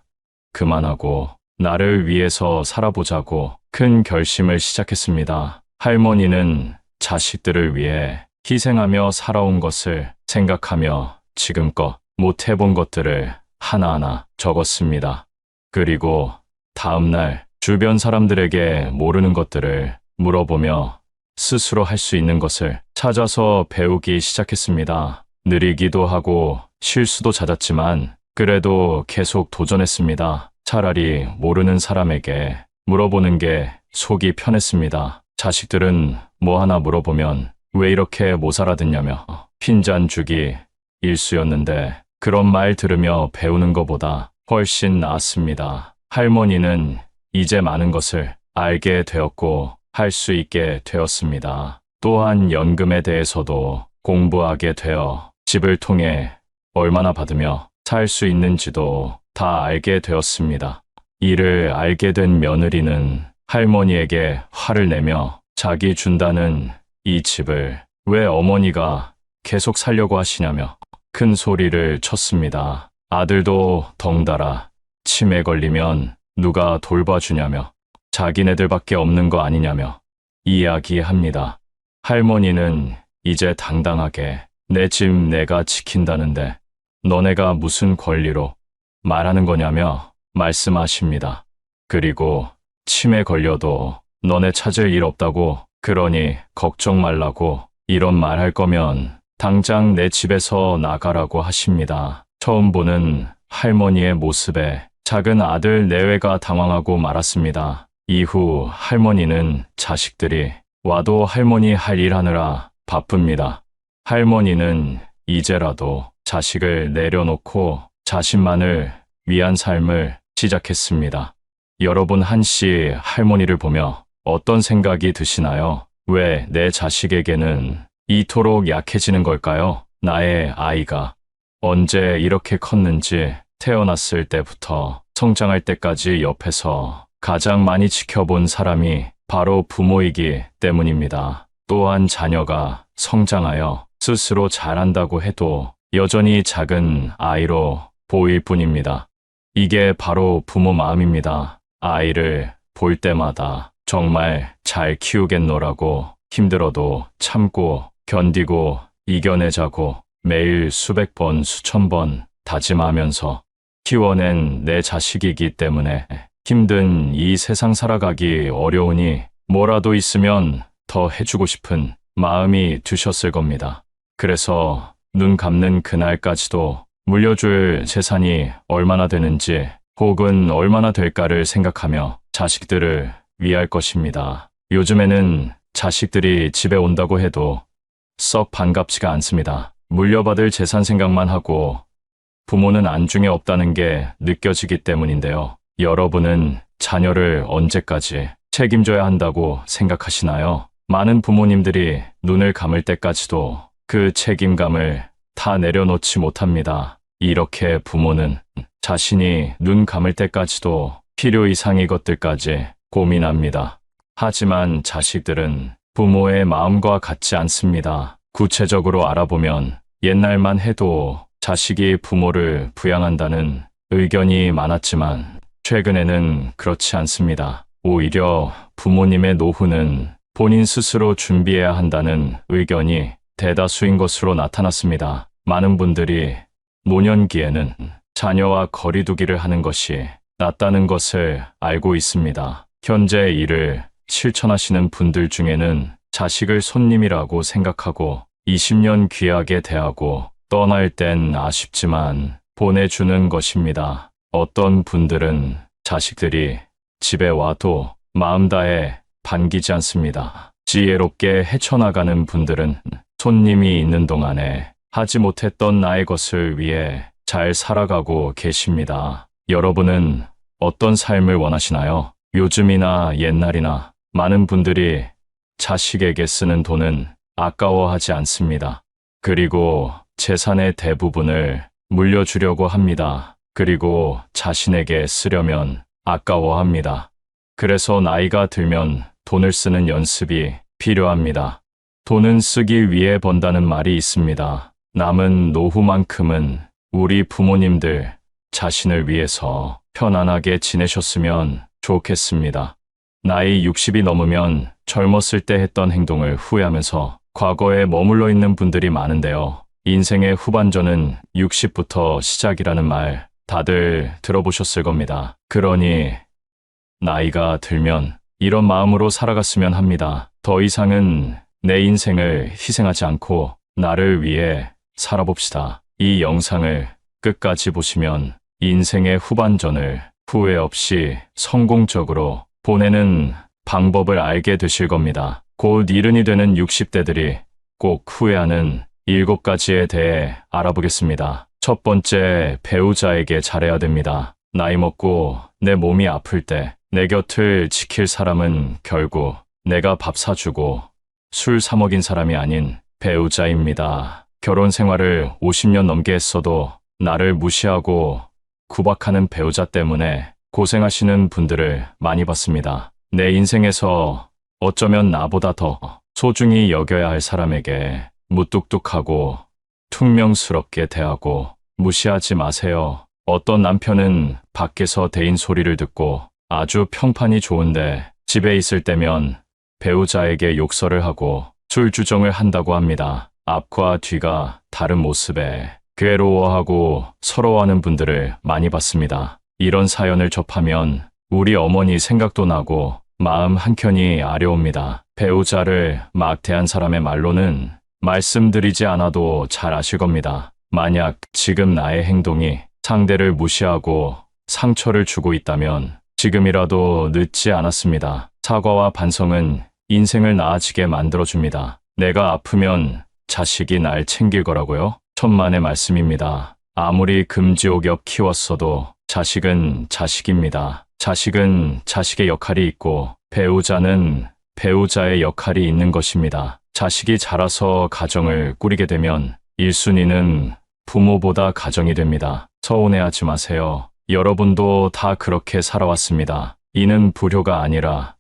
그만하고 나를 위해서 살아보자고 큰 결심을 시작했습니다. 할머니는 자식들을 위해 희생하며 살아온 것을 생각하며 지금껏 못 해본 것들을 하나하나 적었습니다. 그리고 다음날 주변 사람들에게 모르는 것들을 물어보며 스스로 할 수 있는 것을 찾아서 배우기 시작했습니다. 느리기도 하고 실수도 잦았지만 그래도 계속 도전했습니다. 차라리 모르는 사람에게 물어보는 게 속이 편했습니다. 자식들은 뭐 하나 물어보면 왜 이렇게 못 알아듣냐며 핀잔주기 일쑤였는데 그런 말 들으며 배우는 것보다 훨씬 나았습니다. 할머니는 이제 많은 것을 알게 되었고 할 수 있게 되었습니다. 또한 연금에 대해서도 공부하게 되어 집을 통해 얼마나 받으며 살 수 있는지도 다 알게 되었습니다. 이를 알게 된 며느리는 할머니에게 화를 내며 자기 준다는 이 집을 왜 어머니가 계속 살려고 하시냐며 큰 소리를 쳤습니다. 아들도 덩달아 치매 걸리면 누가 돌봐주냐며 자기네들밖에 없는 거 아니냐며 이야기합니다. 할머니는 이제 당당하게 내 집 내가 지킨다는데 너네가 무슨 권리로 말하는 거냐며 말씀하십니다. 그리고 치매 걸려도 너네 찾을 일 없다고, 그러니 걱정 말라고, 이런 말 할 거면 당장 내 집에서 나가라고 하십니다. 처음 보는 할머니의 모습에 작은 아들 내외가 당황하고 말았습니다. 이후 할머니는 자식들이 와도 할머니 할 일 하느라 바쁩니다. 할머니는 이제라도 자식을 내려놓고 자신만을 위한 삶을 시작했습니다. 여러분 한시 할머니를 보며 어떤 생각이 드시나요? 왜 내 자식에게는 이토록 약해지는 걸까요? 나의 아이가 언제 이렇게 컸는지 태어났을 때부터 성장할 때까지 옆에서 가장 많이 지켜본 사람이 바로 부모이기 때문입니다. 또한 자녀가 성장하여 스스로 잘한다고 해도 여전히 작은 아이로 보일 뿐입니다. 이게 바로 부모 마음입니다. 아이를 볼 때마다 정말 잘 키우겠노라고 힘들어도 참고 견디고 이겨내자고 매일 수백 번, 수천 번 다짐하면서 키워낸 내 자식이기 때문에 힘든 이 세상 살아가기 어려우니 뭐라도 있으면 더 해주고 싶은 마음이 드셨을 겁니다. 그래서 눈 감는 그날까지도 물려줄 재산이 얼마나 되는지 혹은 얼마나 될까를 생각하며 자식들을 위할 것입니다. 요즘에는 자식들이 집에 온다고 해도 썩 반갑지가 않습니다. 물려받을 재산 생각만 하고 부모는 안중에 없다는 게 느껴지기 때문인데요. 여러분은 자녀를 언제까지 책임져야 한다고 생각하시나요? 많은 부모님들이 눈을 감을 때까지도 그 책임감을 다 내려놓지 못합니다. 이렇게 부모는 자신이 눈 감을 때까지도 필요 이상의 것들까지 고민합니다. 하지만 자식들은 부모의 마음과 같지 않습니다. 구체적으로 알아보면 옛날만 해도 자식이 부모를 부양한다는 의견이 많았지만 최근에는 그렇지 않습니다. 오히려 부모님의 노후는 본인 스스로 준비해야 한다는 의견이 대다수인 것으로 나타났습니다. 많은 분들이 노년기에는 자녀와 거리두기를 하는 것이 낫다는 것을 알고 있습니다. 현재 이를 실천하시는 분들 중에는 자식을 손님이라고 생각하고 20년 귀하게 대하고 떠날 땐 아쉽지만 보내주는 것입니다. 어떤 분들은 자식들이 집에 와도 마음 다해 반기지 않습니다. 지혜롭게 헤쳐나가는 분들은 손님이 있는 동안에 하지 못했던 나의 것을 위해 잘 살아가고 계십니다. 여러분은 어떤 삶을 원하시나요? 요즘이나 옛날이나 많은 분들이 자식에게 쓰는 돈은 아까워하지 않습니다. 그리고 재산의 대부분을 물려주려고 합니다. 그리고 자신에게 쓰려면 아까워합니다. 그래서 나이가 들면 돈을 쓰는 연습이 필요합니다. 돈은 쓰기 위해 번다는 말이 있습니다. 남은 노후만큼은 우리 부모님들 자신을 위해서 편안하게 지내셨으면 좋겠습니다. 나이 60이 넘으면 젊었을 때 했던 행동을 후회하면서 과거에 머물러 있는 분들이 많은데요. 인생의 후반전은 60부터 시작이라는 말 다들 들어보셨을 겁니다. 그러니 나이가 들면 이런 마음으로 살아갔으면 합니다. 더 이상은 내 인생을 희생하지 않고 나를 위해 살아봅시다. 이 영상을 끝까지 보시면 인생의 후반전을 후회 없이 성공적으로 보내는 방법을 알게 되실 겁니다. 곧 이른이 되는 60대들이 꼭 후회하는 7가지에 대해 알아보겠습니다. 첫 번째, 배우자에게 잘해야 됩니다. 나이 먹고 내 몸이 아플 때 내 곁을 지킬 사람은 결국 내가 밥 사주고 술 사 먹인 사람이 아닌 배우자입니다. 결혼 생활을 50년 넘게 했어도 나를 무시하고 구박하는 배우자 때문에 고생하시는 분들을 많이 봤습니다. 내 인생에서 어쩌면 나보다 더 소중히 여겨야 할 사람에게 무뚝뚝하고 퉁명스럽게 대하고 무시하지 마세요. 어떤 남편은 밖에서 대인 소리를 듣고 아주 평판이 좋은데 집에 있을 때면 배우자에게 욕설을 하고 술주정을 한다고 합니다. 앞과 뒤가 다른 모습에 괴로워하고 서러워하는 분들을 많이 봤습니다. 이런 사연을 접하면 우리 어머니 생각도 나고 마음 한켠이 아려옵니다. 배우자를 막대한 사람의 말로는 말씀드리지 않아도 잘 아실 겁니다. 만약 지금 나의 행동이 상대를 무시하고 상처를 주고 있다면 지금이라도 늦지 않았습니다. 사과와 반성은 인생을 나아지게 만들어줍니다. 내가 아프면 자식이 날 챙길 거라고요? 천만의 말씀입니다. 아무리 금지옥엽 키웠어도 자식은 자식입니다. 자식은 자식의 역할이 있고 배우자는 배우자의 역할이 있는 것입니다. 자식이 자라서 가정을 꾸리게 되면 1순위는 부모보다 가정이 됩니다. 서운해하지 마세요. 여러분도 다 그렇게 살아왔습니다. 이는 불효가 아니라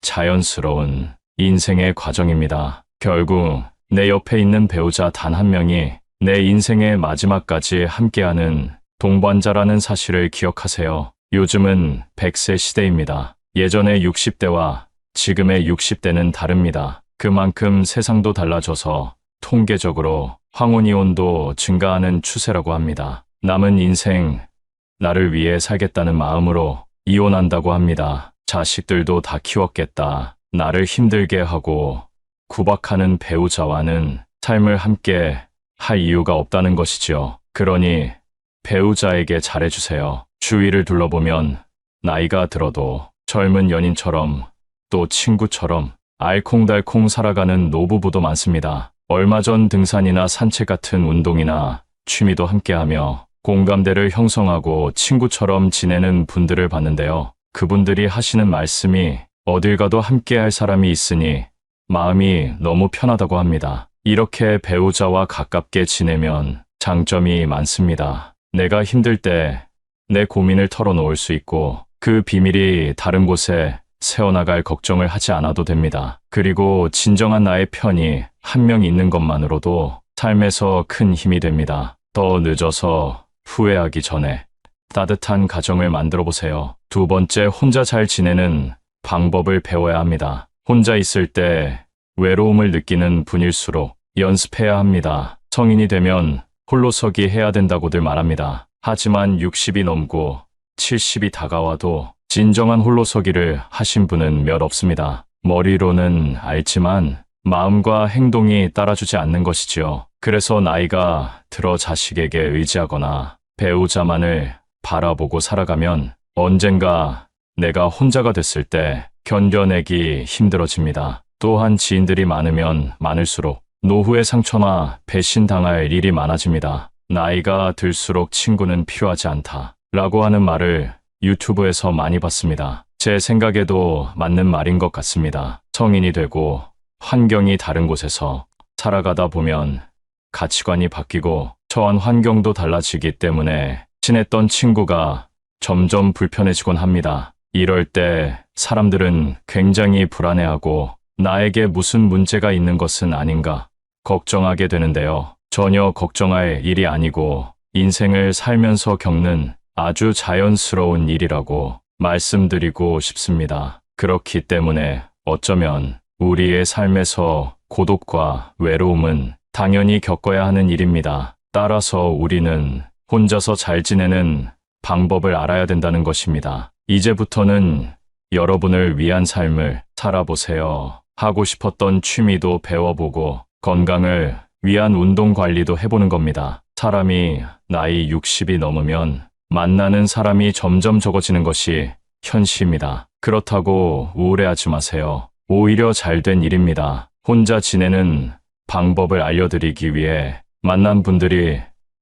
자연스러운 인생의 과정입니다. 결국 내 옆에 있는 배우자 단 한 명이 내 인생의 마지막까지 함께하는 동반자라는 사실을 기억하세요. 요즘은 100세 시대입니다. 예전의 60대와 지금의 60대는 다릅니다. 그만큼 세상도 달라져서 통계적으로 황혼이혼도 증가하는 추세라고 합니다. 남은 인생 나를 위해 살겠다는 마음으로 이혼한다고 합니다. 자식들도 다 키웠겠다. 나를 힘들게 하고 구박하는 배우자와는 삶을 함께 할 이유가 없다는 것이지요. 그러니 배우자에게 잘해주세요. 주위를 둘러보면 나이가 들어도 젊은 연인처럼 또 친구처럼 알콩달콩 살아가는 노부부도 많습니다. 얼마 전 등산이나 산책 같은 운동이나 취미도 함께하며 공감대를 형성하고 친구처럼 지내는 분들을 봤는데요. 그분들이 하시는 말씀이 어딜 가도 함께할 사람이 있으니 마음이 너무 편하다고 합니다. 이렇게 배우자와 가깝게 지내면 장점이 많습니다. 내가 힘들 때 내 고민을 털어놓을 수 있고 그 비밀이 다른 곳에 새어나갈 걱정을 하지 않아도 됩니다. 그리고 진정한 나의 편이 한 명 있는 것만으로도 삶에서 큰 힘이 됩니다. 더 늦어서 후회하기 전에 따뜻한 가정을 만들어 보세요. 두 번째, 혼자 잘 지내는 방법을 배워야 합니다. 혼자 있을 때 외로움을 느끼는 분일수록 연습해야 합니다. 성인이 되면 홀로서기 해야 된다고들 말합니다. 하지만 60이 넘고 70이 다가와도 진정한 홀로서기를 하신 분은 몇 없습니다. 머리로는 알지만 마음과 행동이 따라주지 않는 것이지요. 그래서 나이가 들어 자식에게 의지하거나 배우자만을 바라보고 살아가면 언젠가 내가 혼자가 됐을 때 견뎌내기 힘들어집니다. 또한 지인들이 많으면 많을수록 노후의 상처나 배신당할 일이 많아집니다. 나이가 들수록 친구는 필요하지 않다 라고 하는 말을 유튜브에서 많이 봤습니다. 제 생각에도 맞는 말인 것 같습니다. 성인이 되고 환경이 다른 곳에서 살아가다 보면 가치관이 바뀌고 처한 환경도 달라지기 때문에 친했던 친구가 점점 불편해지곤 합니다. 이럴 때 사람들은 굉장히 불안해하고 나에게 무슨 문제가 있는 것은 아닌가 걱정하게 되는데요. 전혀 걱정할 일이 아니고 인생을 살면서 겪는 아주 자연스러운 일이라고 말씀드리고 싶습니다. 그렇기 때문에 어쩌면 우리의 삶에서 고독과 외로움은 당연히 겪어야 하는 일입니다. 따라서 우리는 혼자서 잘 지내는 방법을 알아야 된다는 것입니다. 이제부터는 여러분을 위한 삶을 살아보세요. 하고 싶었던 취미도 배워보고 건강을 위한 운동 관리도 해보는 겁니다. 사람이 나이 60이 넘으면 만나는 사람이 점점 적어지는 것이 현실입니다. 그렇다고 우울해하지 마세요. 오히려 잘된 일입니다. 혼자 지내는 방법을 알려드리기 위해 만난 분들이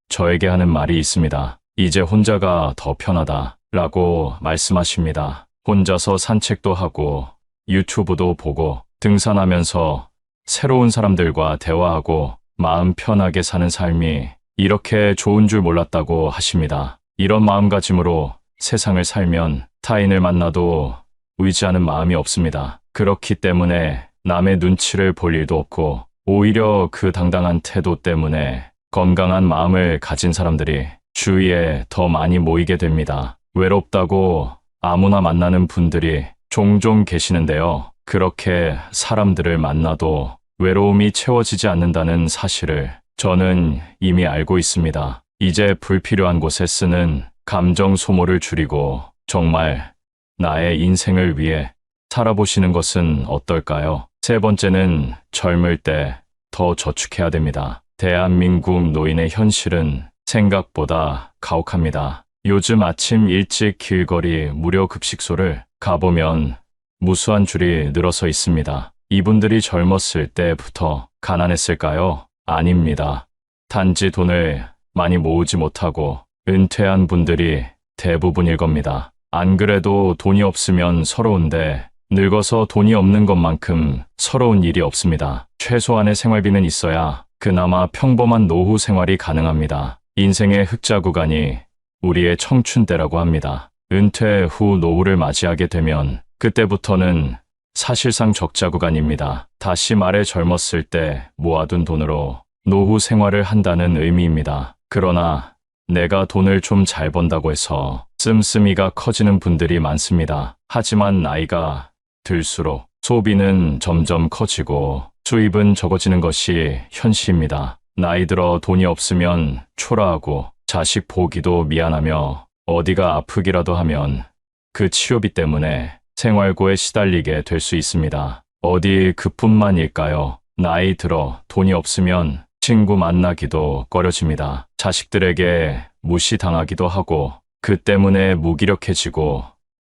저에게 하는 말이 있습니다. 이제 혼자가 더 편하다 라고 말씀하십니다. 혼자서 산책도 하고 유튜브도 보고 등산하면서 새로운 사람들과 대화하고 마음 편하게 사는 삶이 이렇게 좋은 줄 몰랐다고 하십니다. 이런 마음가짐으로 세상을 살면 타인을 만나도 의지하는 마음이 없습니다. 그렇기 때문에 남의 눈치를 볼 일도 없고 오히려 그 당당한 태도 때문에 건강한 마음을 가진 사람들이 주위에 더 많이 모이게 됩니다. 외롭다고 아무나 만나는 분들이 종종 계시는데요. 그렇게 사람들을 만나도 외로움이 채워지지 않는다는 사실을 저는 이미 알고 있습니다. 이제 불필요한 곳에 쓰는 감정 소모를 줄이고 정말 나의 인생을 위해 살아보시는 것은 어떨까요? 세 번째는 젊을 때 더 저축해야 됩니다. 대한민국 노인의 현실은 생각보다 가혹합니다. 요즘 아침 일찍 길거리 무료 급식소를 가보면 무수한 줄이 늘어서 있습니다. 이분들이 젊었을 때부터 가난했을까요? 아닙니다. 단지 돈을 많이 모으지 못하고 은퇴한 분들이 대부분일 겁니다. 안 그래도 돈이 없으면 서러운데 늙어서 돈이 없는 것만큼 서러운 일이 없습니다. 최소한의 생활비는 있어야 그나마 평범한 노후 생활이 가능합니다. 인생의 흑자 구간이 우리의 청춘 때라고 합니다. 은퇴 후 노후를 맞이하게 되면 그때부터는 사실상 적자 구간입니다. 다시 말해 젊었을 때 모아둔 돈으로 노후 생활을 한다는 의미입니다. 그러나 내가 돈을 좀 잘 번다고 해서 씀씀이가 커지는 분들이 많습니다. 하지만 나이가 들수록 소비는 점점 커지고 수입은 적어지는 것이 현실입니다. 나이 들어 돈이 없으면 초라하고 자식 보기도 미안하며 어디가 아프기라도 하면 그 치료비 때문에 생활고에 시달리게 될 수 있습니다. 어디 그뿐만일까요? 나이 들어 돈이 없으면 친구 만나기도 꺼려집니다. 자식들에게 무시당하기도 하고 그 때문에 무기력해지고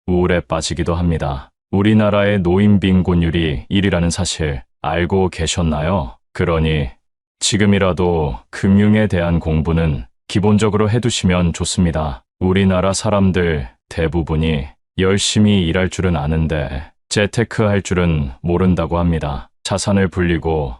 우울에 빠지기도 합니다. 우리나라의 노인 빈곤율이 1위라는 사실 알고 계셨나요? 그러니 지금이라도 금융에 대한 공부는 기본적으로 해두시면 좋습니다. 우리나라 사람들 대부분이 열심히 일할 줄은 아는데 재테크할 줄은 모른다고 합니다. 자산을 불리고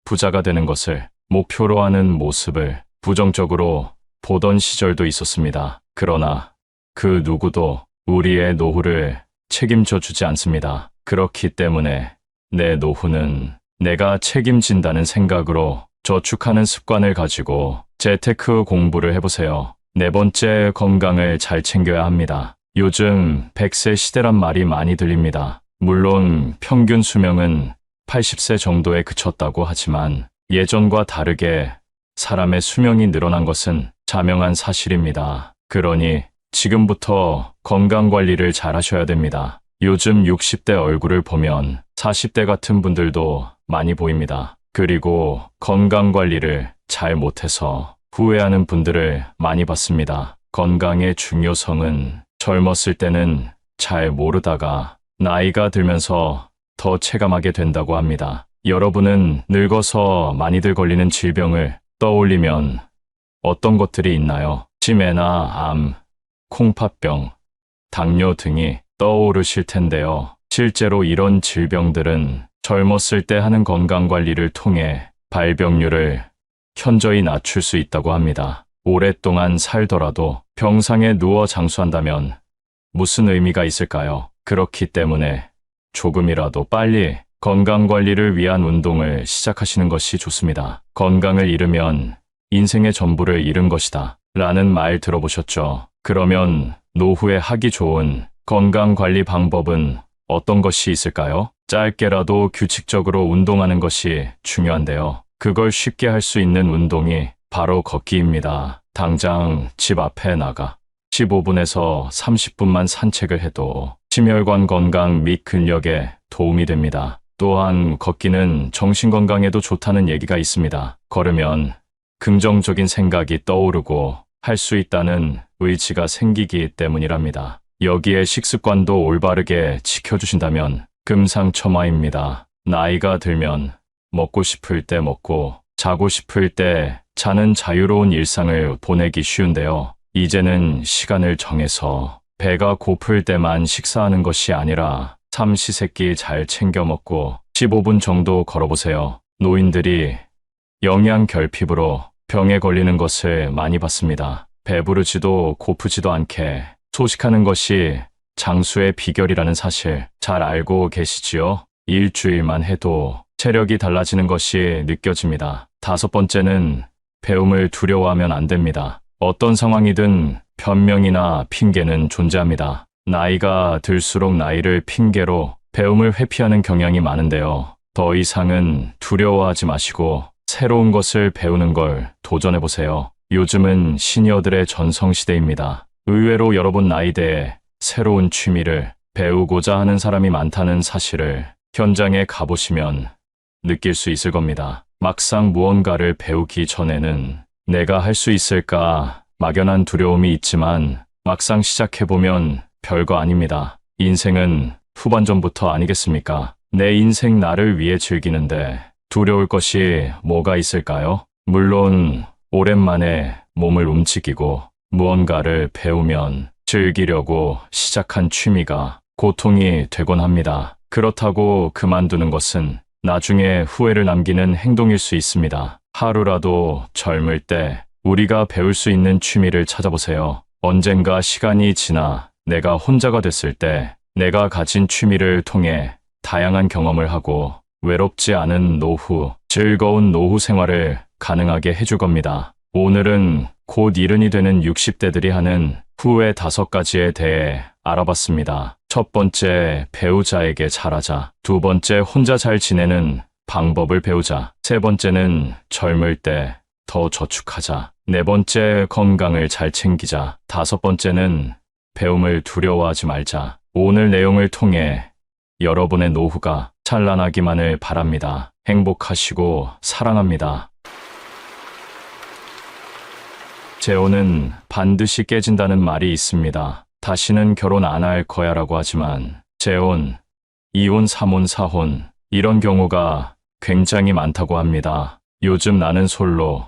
부자가 되는 것을 목표로 하는 모습을 부정적으로 보던 시절도 있었습니다. 그러나 그 누구도 우리의 노후를 책임져 주지 않습니다. 그렇기 때문에 내 노후는 내가 책임진다는 생각으로 저축하는 습관을 가지고 재테크 공부를 해보세요. 네 번째, 건강을 잘 챙겨야 합니다. 요즘 100세 시대란 말이 많이 들립니다. 물론 평균 수명은 80세 정도에 그쳤다고 하지만 예전과 다르게 사람의 수명이 늘어난 것은 자명한 사실입니다. 그러니 지금부터 건강관리를 잘 하셔야 됩니다. 요즘 60대 얼굴을 보면 40대 같은 분들도 많이 보입니다. 그리고 건강관리를 잘 못해서 후회하는 분들을 많이 봤습니다. 건강의 중요성은 젊었을 때는 잘 모르다가 나이가 들면서 더 체감하게 된다고 합니다. 여러분은 늙어서 많이들 걸리는 질병을 떠올리면 어떤 것들이 있나요? 치매나 암, 콩팥병, 당뇨 등이 떠오르실 텐데요. 실제로 이런 질병들은 젊었을 때 하는 건강관리를 통해 발병률을 현저히 낮출 수 있다고 합니다. 오랫동안 살더라도 병상에 누워 장수한다면 무슨 의미가 있을까요? 그렇기 때문에 조금이라도 빨리 건강관리를 위한 운동을 시작하시는 것이 좋습니다. 건강을 잃으면 인생의 전부를 잃은 것이다 라는 말 들어보셨죠? 그러면 노후에 하기 좋은 건강관리 방법은 어떤 것이 있을까요? 짧게라도 규칙적으로 운동하는 것이 중요한데요. 그걸 쉽게 할 수 있는 운동이 바로 걷기입니다. 당장 집 앞에 나가 15분에서 30분만 산책을 해도 심혈관 건강 및 근력에 도움이 됩니다. 또한 걷기는 정신건강에도 좋다는 얘기가 있습니다. 걸으면 긍정적인 생각이 떠오르고 할 수 있다는 의지가 생기기 때문이랍니다. 여기에 식습관도 올바르게 지켜주신다면 금상첨화입니다. 나이가 들면 먹고 싶을 때 먹고 자고 싶을 때 자는 자유로운 일상을 보내기 쉬운데요. 이제는 시간을 정해서 배가 고플 때만 식사하는 것이 아니라 삼시세끼 잘 챙겨 먹고 15분 정도 걸어보세요. 노인들이 영양 결핍으로 병에 걸리는 것을 많이 봤습니다. 배부르지도 고프지도 않게 소식하는 것이 장수의 비결이라는 사실 잘 알고 계시지요? 일주일만 해도 체력이 달라지는 것이 느껴집니다. 다섯 번째는 배움을 두려워하면 안 됩니다. 어떤 상황이든 변명이나 핑계는 존재합니다. 나이가 들수록 나이를 핑계로 배움을 회피하는 경향이 많은데요. 더 이상은 두려워하지 마시고 새로운 것을 배우는 걸 도전해보세요. 요즘은 시니어들의 전성시대입니다. 의외로 여러분 나이대에 새로운 취미를 배우고자 하는 사람이 많다는 사실을 현장에 가보시면 느낄 수 있을 겁니다. 막상 무언가를 배우기 전에는 내가 할 수 있을까 막연한 두려움이 있지만 막상 시작해보면 별거 아닙니다. 인생은 후반전부터 아니겠습니까? 내 인생 나를 위해 즐기는데 두려울 것이 뭐가 있을까요? 물론 오랜만에 몸을 움직이고 무언가를 배우면 즐기려고 시작한 취미가 고통이 되곤 합니다. 그렇다고 그만두는 것은 나중에 후회를 남기는 행동일 수 있습니다. 하루라도 젊을 때 우리가 배울 수 있는 취미를 찾아보세요. 언젠가 시간이 지나 내가 혼자가 됐을 때 내가 가진 취미를 통해 다양한 경험을 하고 외롭지 않은 노후, 즐거운 노후 생활을 가능하게 해줄 겁니다. 오늘은 곧 이른이 되는 60대들이 하는 후회 5가지에 대해 알아봤습니다. 첫 번째, 배우자에게 잘하자. 두 번째, 혼자 잘 지내는 방법을 배우자. 세 번째는 젊을 때 더 저축하자. 네 번째, 건강을 잘 챙기자. 다섯 번째는 배움을 두려워하지 말자. 오늘 내용을 통해 여러분의 노후가 찬란하기만을 바랍니다. 행복하시고 사랑합니다. 재혼은 반드시 깨진다는 말이 있습니다. 다시는 결혼 안 할 거야 라고 하지만 재혼, 이혼, 삼혼, 사혼 이런 경우가 굉장히 많다고 합니다. 요즘 나는 솔로,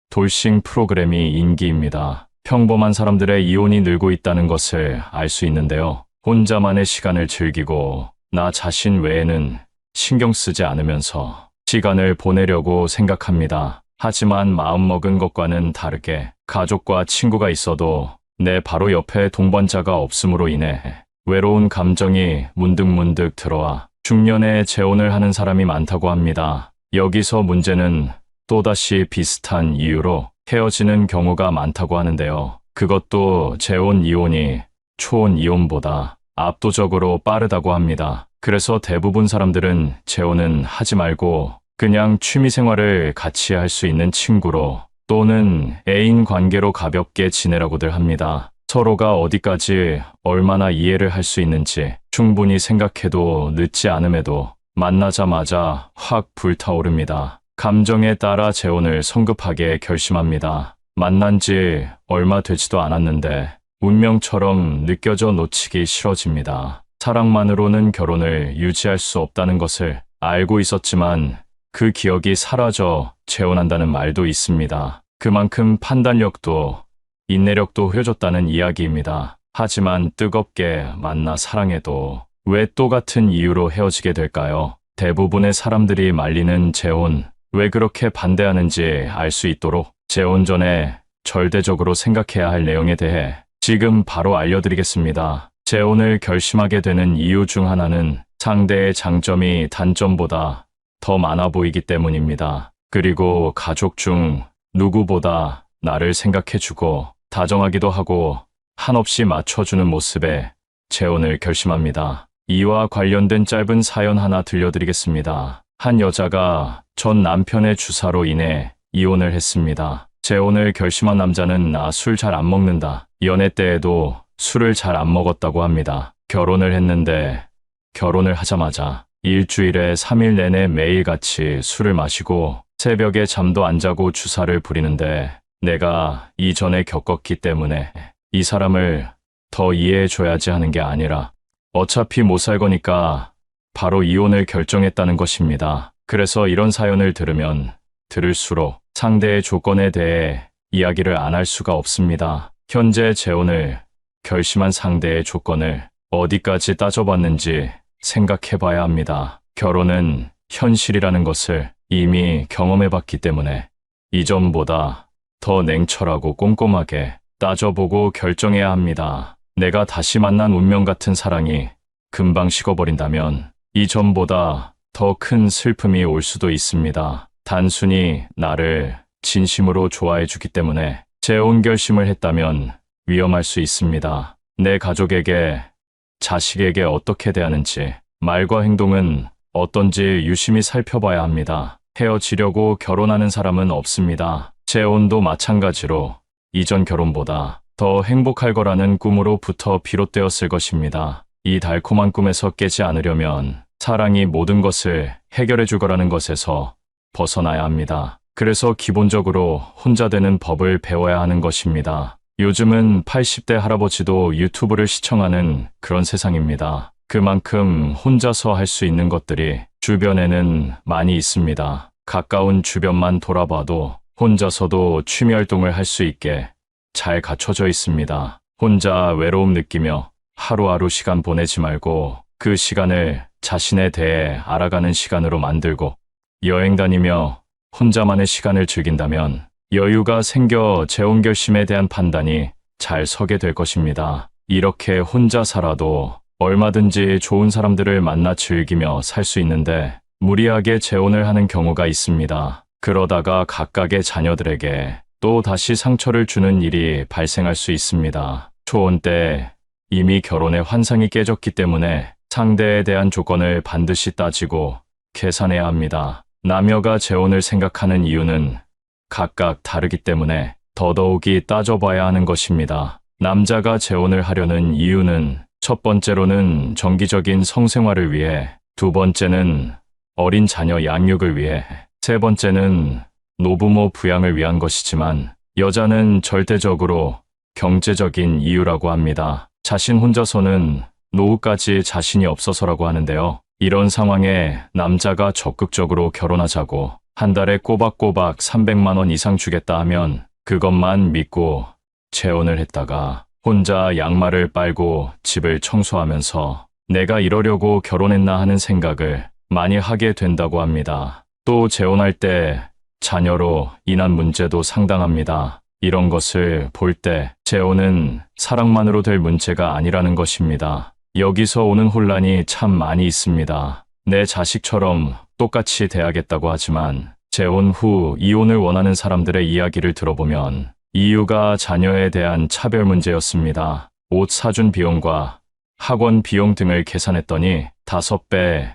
돌싱 프로그램이 인기입니다. 평범한 사람들의 이혼이 늘고 있다는 것을 알 수 있는데요. 혼자만의 시간을 즐기고 나 자신 외에는 신경 쓰지 않으면서 시간을 보내려고 생각합니다. 하지만 마음먹은 것과는 다르게 가족과 친구가 있어도 내 바로 옆에 동반자가 없음으로 인해 외로운 감정이 문득문득 들어와 중년에 재혼을 하는 사람이 많다고 합니다. 여기서 문제는 또다시 비슷한 이유로 헤어지는 경우가 많다고 하는데요. 그것도 재혼 이혼이 초혼 이혼보다 압도적으로 빠르다고 합니다. 그래서 대부분 사람들은 재혼은 하지 말고 그냥 취미 생활을 같이 할 수 있는 친구로 또는 애인 관계로 가볍게 지내라고들 합니다. 서로가 어디까지 얼마나 이해를 할 수 있는지 충분히 생각해도 늦지 않음에도 만나자마자 확 불타오릅니다. 감정에 따라 재혼을 성급하게 결심합니다. 만난 지 얼마 되지도 않았는데 운명처럼 느껴져 놓치기 싫어집니다. 사랑만으로는 결혼을 유지할 수 없다는 것을 알고 있었지만 그 기억이 사라져 재혼한다는 말도 있습니다. 그만큼 판단력도 인내력도 흐려졌다는 이야기입니다. 하지만 뜨겁게 만나 사랑해도 왜 또 같은 이유로 헤어지게 될까요? 대부분의 사람들이 말리는 재혼, 왜 그렇게 반대하는지 알 수 있도록 재혼 전에 절대적으로 생각해야 할 내용에 대해 지금 바로 알려드리겠습니다. 재혼을 결심하게 되는 이유 중 하나는 상대의 장점이 단점보다 더 많아 보이기 때문입니다. 그리고 가족 중 누구보다 나를 생각해주고 다정하기도 하고 한없이 맞춰주는 모습에 재혼을 결심합니다. 이와 관련된 짧은 사연 하나 들려드리겠습니다. 한 여자가 전 남편의 주사로 인해 이혼을 했습니다. 재혼을 결심한 남자는 나 술 잘 안 먹는다. 연애 때에도 술을 잘 안 먹었다고 합니다. 결혼을 했는데 결혼을 하자마자 일주일에 3일 내내 매일같이 술을 마시고 새벽에 잠도 안 자고 주사를 부리는데 내가 이전에 겪었기 때문에 이 사람을 더 이해해줘야지 하는 게 아니라 어차피 못 살 거니까 바로 이혼을 결정했다는 것입니다. 그래서 이런 사연을 들으면 들을수록 상대의 조건에 대해 이야기를 안 할 수가 없습니다. 현재 재혼을 결심한 상대의 조건을 어디까지 따져봤는지 생각해봐야 합니다. 결혼은 현실이라는 것을 이미 경험해봤기 때문에 이전보다 더 냉철하고 꼼꼼하게 따져보고 결정해야 합니다. 내가 다시 만난 운명 같은 사랑이 금방 식어버린다면 이전보다 더 큰 슬픔이 올 수도 있습니다. 단순히 나를 진심으로 좋아해주기 때문에 재혼 결심을 했다면 위험할 수 있습니다. 내 가족에게, 자식에게 어떻게 대하는지, 말과 행동은 어떤지 유심히 살펴봐야 합니다. 헤어지려고 결혼하는 사람은 없습니다. 재혼도 마찬가지로 이전 결혼보다 더 행복할 거라는 꿈으로부터 비롯되었을 것입니다. 이 달콤한 꿈에서 깨지 않으려면 사랑이 모든 것을 해결해 줄 거라는 것에서 벗어나야 합니다. 그래서 기본적으로 혼자 되는 법을 배워야 하는 것입니다. 요즘은 80대 할아버지도 유튜브를 시청하는 그런 세상입니다. 그만큼 혼자서 할 수 있는 것들이 주변에는 많이 있습니다. 가까운 주변만 돌아봐도 혼자서도 취미 활동을 할 수 있게 잘 갖춰져 있습니다. 혼자 외로움 느끼며 하루하루 시간 보내지 말고 그 시간을 자신에 대해 알아가는 시간으로 만들고 여행 다니며 혼자만의 시간을 즐긴다면 여유가 생겨 재혼 결심에 대한 판단이 잘 서게 될 것입니다. 이렇게 혼자 살아도 얼마든지 좋은 사람들을 만나 즐기며 살 수 있는데 무리하게 재혼을 하는 경우가 있습니다. 그러다가 각각의 자녀들에게 또 다시 상처를 주는 일이 발생할 수 있습니다. 초혼 때 이미 결혼의 환상이 깨졌기 때문에 상대에 대한 조건을 반드시 따지고 계산해야 합니다. 남녀가 재혼을 생각하는 이유는 각각 다르기 때문에 더더욱이 따져봐야 하는 것입니다. 남자가 재혼을 하려는 이유는 첫 번째로는 정기적인 성생활을 위해, 두 번째는 어린 자녀 양육을 위해, 세 번째는 노부모 부양을 위한 것이지만 여자는 절대적으로 경제적인 이유라고 합니다. 자신 혼자서는 노후까지 자신이 없어서라고 하는데요. 이런 상황에 남자가 적극적으로 결혼하자고 한 달에 꼬박꼬박 300만 원 이상 주겠다 하면 그것만 믿고 재혼을 했다가 혼자 양말을 빨고 집을 청소하면서 내가 이러려고 결혼했나 하는 생각을 많이 하게 된다고 합니다. 또 재혼할 때 자녀로 인한 문제도 상당합니다. 이런 것을 볼 때 재혼은 사랑만으로 될 문제가 아니라는 것입니다. 여기서 오는 혼란이 참 많이 있습니다. 내 자식처럼 똑같이 대하겠다고 하지만 재혼 후 이혼을 원하는 사람들의 이야기를 들어보면 이유가 자녀에 대한 차별 문제였습니다. 옷 사준 비용과 학원 비용 등을 계산했더니 5배,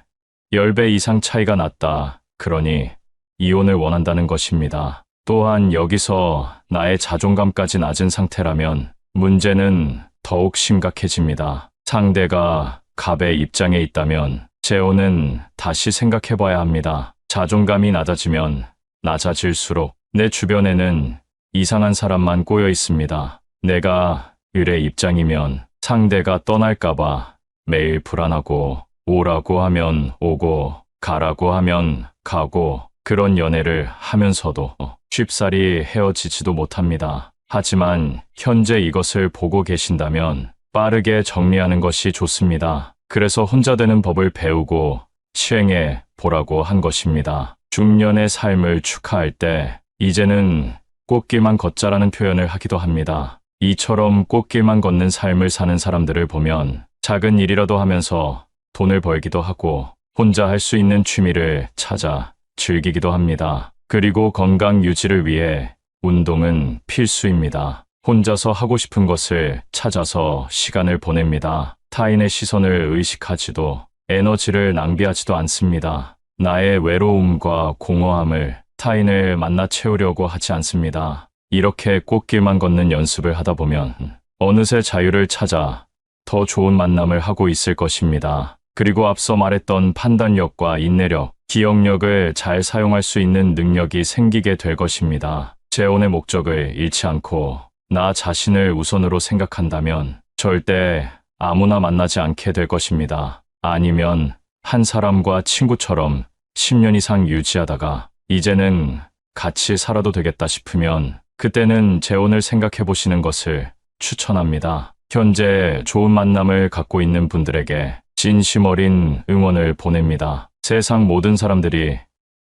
10배 이상 차이가 났다. 그러니 이혼을 원한다는 것입니다. 또한 여기서 나의 자존감까지 낮은 상태라면 문제는 더욱 심각해집니다. 상대가 갑의 입장에 있다면 재혼은 다시 생각해봐야 합니다. 자존감이 낮아지면 낮아질수록 내 주변에는 이상한 사람만 꼬여 있습니다. 내가 을의 입장이면 상대가 떠날까봐 매일 불안하고 오라고 하면 오고 가라고 하면 가고 그런 연애를 하면서도 쉽사리 헤어지지도 못합니다. 하지만 현재 이것을 보고 계신다면 빠르게 정리하는 것이 좋습니다. 그래서 혼자 되는 법을 배우고 시행해 보라고 한 것입니다. 중년의 삶을 축하할 때 이제는 꽃길만 걷자라는 표현을 하기도 합니다. 이처럼 꽃길만 걷는 삶을 사는 사람들을 보면 작은 일이라도 하면서 돈을 벌기도 하고 혼자 할 수 있는 취미를 찾아 즐기기도 합니다. 그리고 건강 유지를 위해 운동은 필수입니다. 혼자서 하고 싶은 것을 찾아서 시간을 보냅니다. 타인의 시선을 의식하지도 에너지를 낭비하지도 않습니다. 나의 외로움과 공허함을 타인을 만나 채우려고 하지 않습니다. 이렇게 꽃길만 걷는 연습을 하다 보면 어느새 자유를 찾아 더 좋은 만남을 하고 있을 것입니다. 그리고 앞서 말했던 판단력과 인내력, 기억력을 잘 사용할 수 있는 능력이 생기게 될 것입니다. 재혼의 목적을 잃지 않고 나 자신을 우선으로 생각한다면 절대 아무나 만나지 않게 될 것입니다. 아니면 한 사람과 친구처럼 10년 이상 유지하다가 이제는 같이 살아도 되겠다 싶으면 그때는 재혼을 생각해 보시는 것을 추천합니다. 현재 좋은 만남을 갖고 있는 분들에게 진심 어린 응원을 보냅니다. 세상 모든 사람들이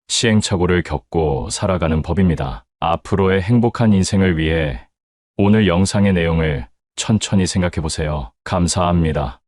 시행착오를 겪고 살아가는 법입니다. 앞으로의 행복한 인생을 위해 오늘 영상의 내용을 천천히 생각해 보세요. 감사합니다.